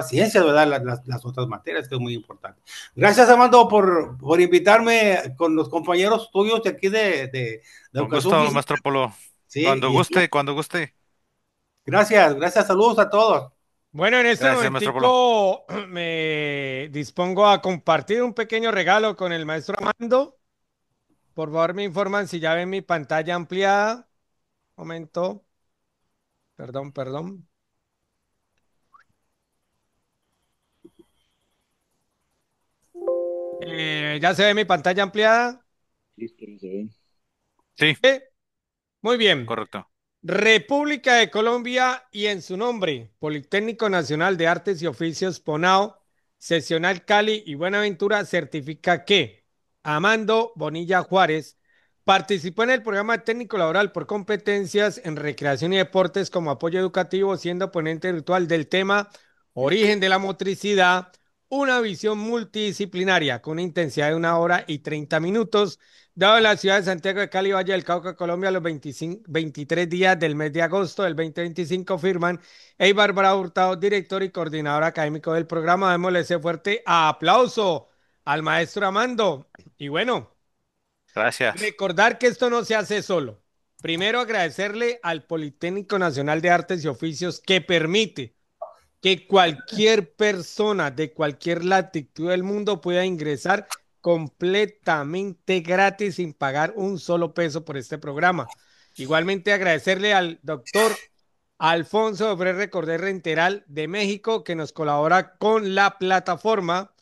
ciencias, ¿verdad? Las otras materias, que es muy importante. Gracias, Amando, por invitarme con los compañeros tuyos de aquí de Con educación gusto, física. maestro Polo. Sí, Cuando guste, cuando guste. gracias, saludos a todos. Bueno, en este Gracias, maestro Polo. momentico me dispongo a compartir un pequeño regalo con el maestro Amando. Por favor, me informan si ya ven mi pantalla ampliada. Momento. Perdón, perdón. ¿Ya se ve mi pantalla ampliada? Listo, ya se ve. Sí, ¿Sí? Muy bien. correcto. República de Colombia y en su nombre, Politécnico Nacional de Artes y Oficios PONAO, Seccional Cali y Buenaventura certifica que Amando Bonilla Juárez participó en el programa técnico laboral por competencias en recreación y deportes como apoyo educativo, siendo ponente virtual del tema Origen de la motricidad, una visión multidisciplinaria con una intensidad de 1 hora y 30 minutos, dado en la ciudad de Santiago de Cali, Valle del Cauca, Colombia, los 23 días del mes de agosto del 2025, firman Eibar Bravo Hurtado, director y coordinador académico del programa. Démosle ese fuerte aplauso al maestro Amando. Y bueno, Gracias. recordar que esto no se hace solo. Primero, agradecerle al Politécnico Nacional de Artes y Oficios que permite que cualquier persona de cualquier latitud del mundo pueda ingresar completamente gratis sin pagar un solo peso por este programa. Igualmente agradecerle al doctor Alfonso Obrero Recordé Renteral de México que nos colabora con la plataforma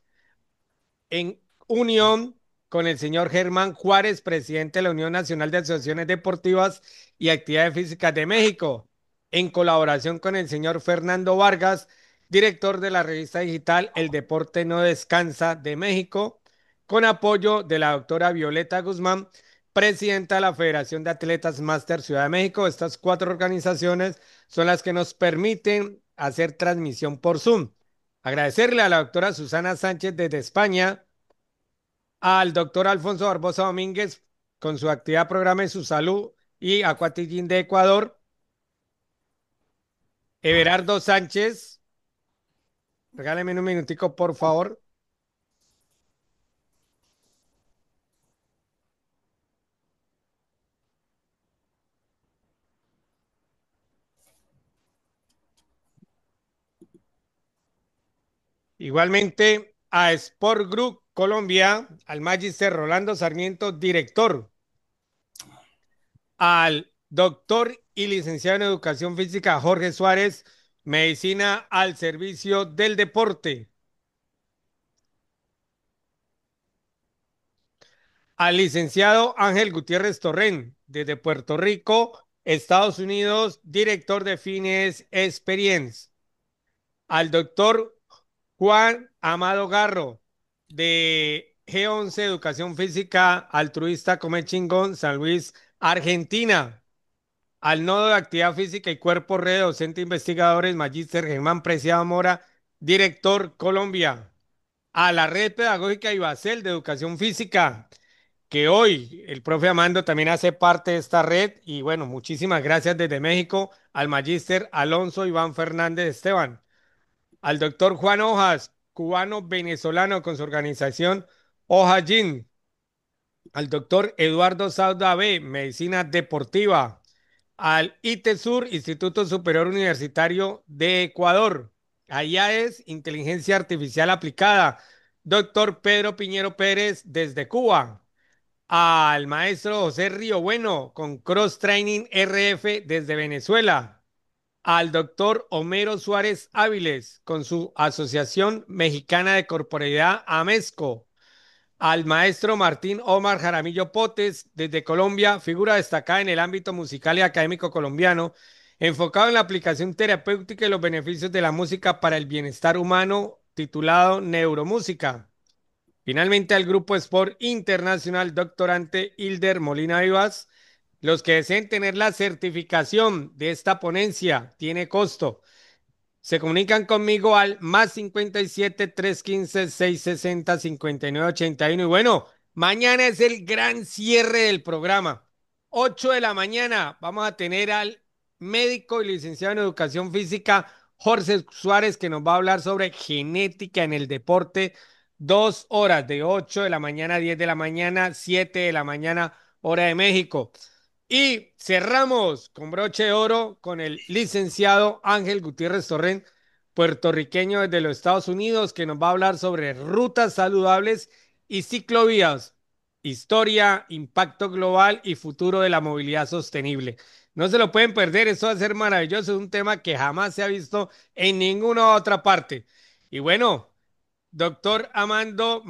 en unión con el señor Germán Juárez, presidente de la Unión Nacional de Asociaciones Deportivas y Actividades Físicas de México, en colaboración con el señor Fernando Vargas, director de la revista digital El Deporte No Descansa de México, con apoyo de la doctora Violeta Guzmán, presidenta de la Federación de Atletas Máster Ciudad de México. Estas 4 organizaciones son las que nos permiten hacer transmisión por Zoom. Agradecerle a la doctora Susana Sánchez desde España, al doctor Alfonso Barbosa Domínguez con su actividad Programa de su Salud y Acuatillín de Ecuador, Everardo Sánchez, regáleme un minutico por favor. Igualmente a Sport Group Colombia, al Magister Rolando Sarmiento, director, al doctor y licenciado en Educación Física Jorge Suárez, Medicina al Servicio del Deporte, al licenciado Ángel Gutiérrez Torren, desde Puerto Rico, Estados Unidos, director de Fines Experience, al doctor Juan Amado Garro, de G11 Educación Física Altruista Come Chingón, San Luis, Argentina, al Nodo de Actividad Física y Cuerpo Red, docente investigadores, Magíster Germán Preciado Mora, director Colombia, a la Red Pedagógica Ibacel de Educación Física, que hoy el profe Amando también hace parte de esta red. Y bueno, muchísimas gracias desde México al Magíster Alonso Iván Fernández Esteban, al doctor Juan Hojas, cubano venezolano con su organización Hoja Gym, al doctor Eduardo Sauda B, Medicina Deportiva, al ITESUR, Instituto Superior Universitario de Ecuador. Allá es Inteligencia Artificial Aplicada, doctor Pedro Piñero Pérez desde Cuba, al maestro José Río Bueno con Cross Training RF desde Venezuela, al doctor Homero Suárez Áviles con su Asociación Mexicana de Corporeidad AMESCO, al maestro Martín Omar Jaramillo Potes desde Colombia, figura destacada en el ámbito musical y académico colombiano, enfocado en la aplicación terapéutica y los beneficios de la música para el bienestar humano, titulado Neuromúsica. Finalmente, al Grupo Sport Internacional Doctorante Hilder Molina Vivas, los que deseen tener la certificación de esta ponencia, tiene costo. Se comunican conmigo al más 57 315 660 5981. Y bueno, mañana es el gran cierre del programa. 8 de la mañana vamos a tener al médico y licenciado en educación física Jorge Suárez, que nos va a hablar sobre genética en el deporte. 2 horas, de 8 de la mañana a 10 de la mañana, 7 de la mañana, hora de México. Y cerramos con broche de oro con el licenciado Ángel Gutiérrez Torrent, puertorriqueño desde los Estados Unidos, que nos va a hablar sobre rutas saludables y ciclovías, historia, impacto global y futuro de la movilidad sostenible. No se lo pueden perder, esto va a ser maravilloso, es un tema que jamás se ha visto en ninguna otra parte. Y bueno, doctor Amando,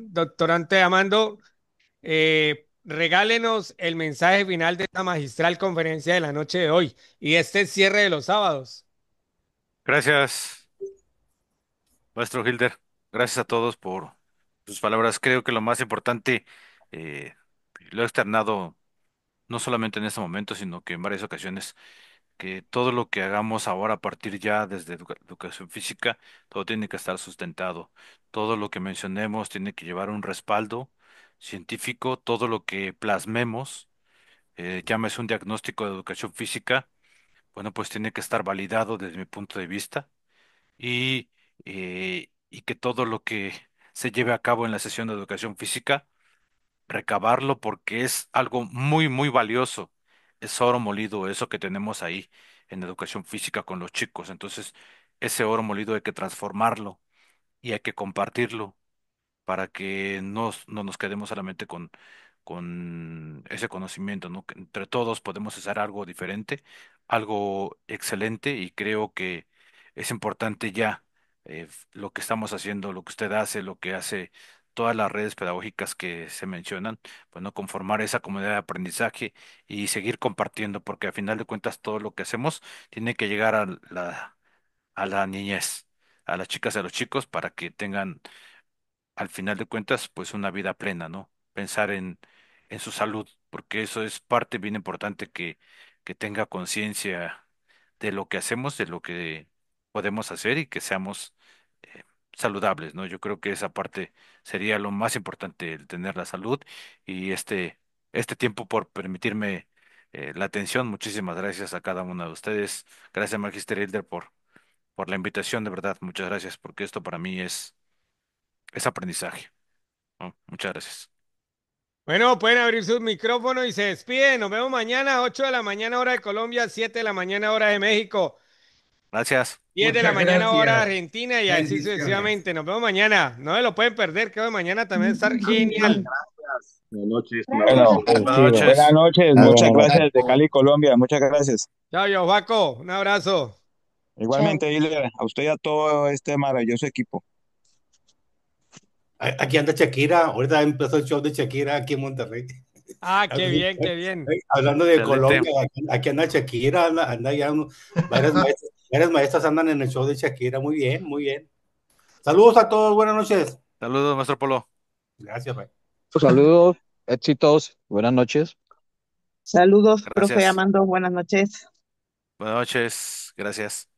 doctorante Amando, regálenos el mensaje final de esta magistral conferencia de la noche de hoy y este cierre de los sábados. Gracias. Maestro Hilder, gracias a todos por sus palabras. Creo que lo más importante, eh, lo he externado no solamente en este momento, sino que en varias ocasiones, que todo lo que hagamos ahora a partir ya desde educación física, todo tiene que estar sustentado. Todo lo que mencionemos tiene que llevar un respaldo científico, todo lo que plasmemos, llámese un diagnóstico de educación física, bueno, pues tiene que estar validado desde mi punto de vista y, y que todo lo que se lleve a cabo en la sesión de educación física, recabarlo porque es algo muy, muy valioso. Es oro molido, eso que tenemos ahí en educación física con los chicos. Entonces, ese oro molido hay que transformarlo y hay que compartirlo para que no nos quedemos solamente con ese conocimiento, ¿no? Que entre todos podemos hacer algo diferente, algo excelente, y creo que es importante ya lo que estamos haciendo, lo que usted hace, lo que hace todas las redes pedagógicas que se mencionan, bueno, conformar esa comunidad de aprendizaje y seguir compartiendo, porque a final de cuentas todo lo que hacemos tiene que llegar a la niñez, a las chicas y a los chicos para que tengan al final de cuentas, pues una vida plena, ¿no? Pensar en su salud, porque eso es parte bien importante que tenga conciencia de lo que hacemos, de lo que podemos hacer y que seamos eh, saludables, ¿no? Yo creo que esa parte sería lo más importante, el tener la salud y este tiempo por permitirme la atención. Muchísimas gracias a cada uno de ustedes. Gracias, Magister Hilder, por la invitación, de verdad. Muchas gracias, porque esto para mí es aprendizaje. Oh, muchas gracias. Bueno, pueden abrir sus micrófonos y se despiden. Nos vemos mañana, 8 de la mañana hora de Colombia, 7 de la mañana hora de México, Gracias. 10 de la Muchas mañana hora de gracias. Argentina y así Bendiciones. sucesivamente. Nos vemos mañana. No se lo pueden perder, que hoy mañana también va a estar genial. Buenas noches, un Bueno, abrazo. Buenas sí, noches. buenas noches, Muy muchas buenas noches. gracias de Cali, Colombia, muchas gracias. Chao, yo, Paco. Un abrazo. Igualmente, Hilder, a usted y a todo este maravilloso equipo. Aquí anda Shakira, ahorita empezó el show de Shakira aquí en Monterrey. Ah, qué bien, qué bien. Hablando de Excelente. Colombia, aquí anda Shakira, anda ya varias maestras andan en el show de Shakira, muy bien, muy bien. Saludos a todos, buenas noches. Saludos, maestro Polo. Gracias, bye. Saludos, éxitos, buenas noches. Saludos, profe Gracias. Amando, buenas noches. Buenas noches. Gracias.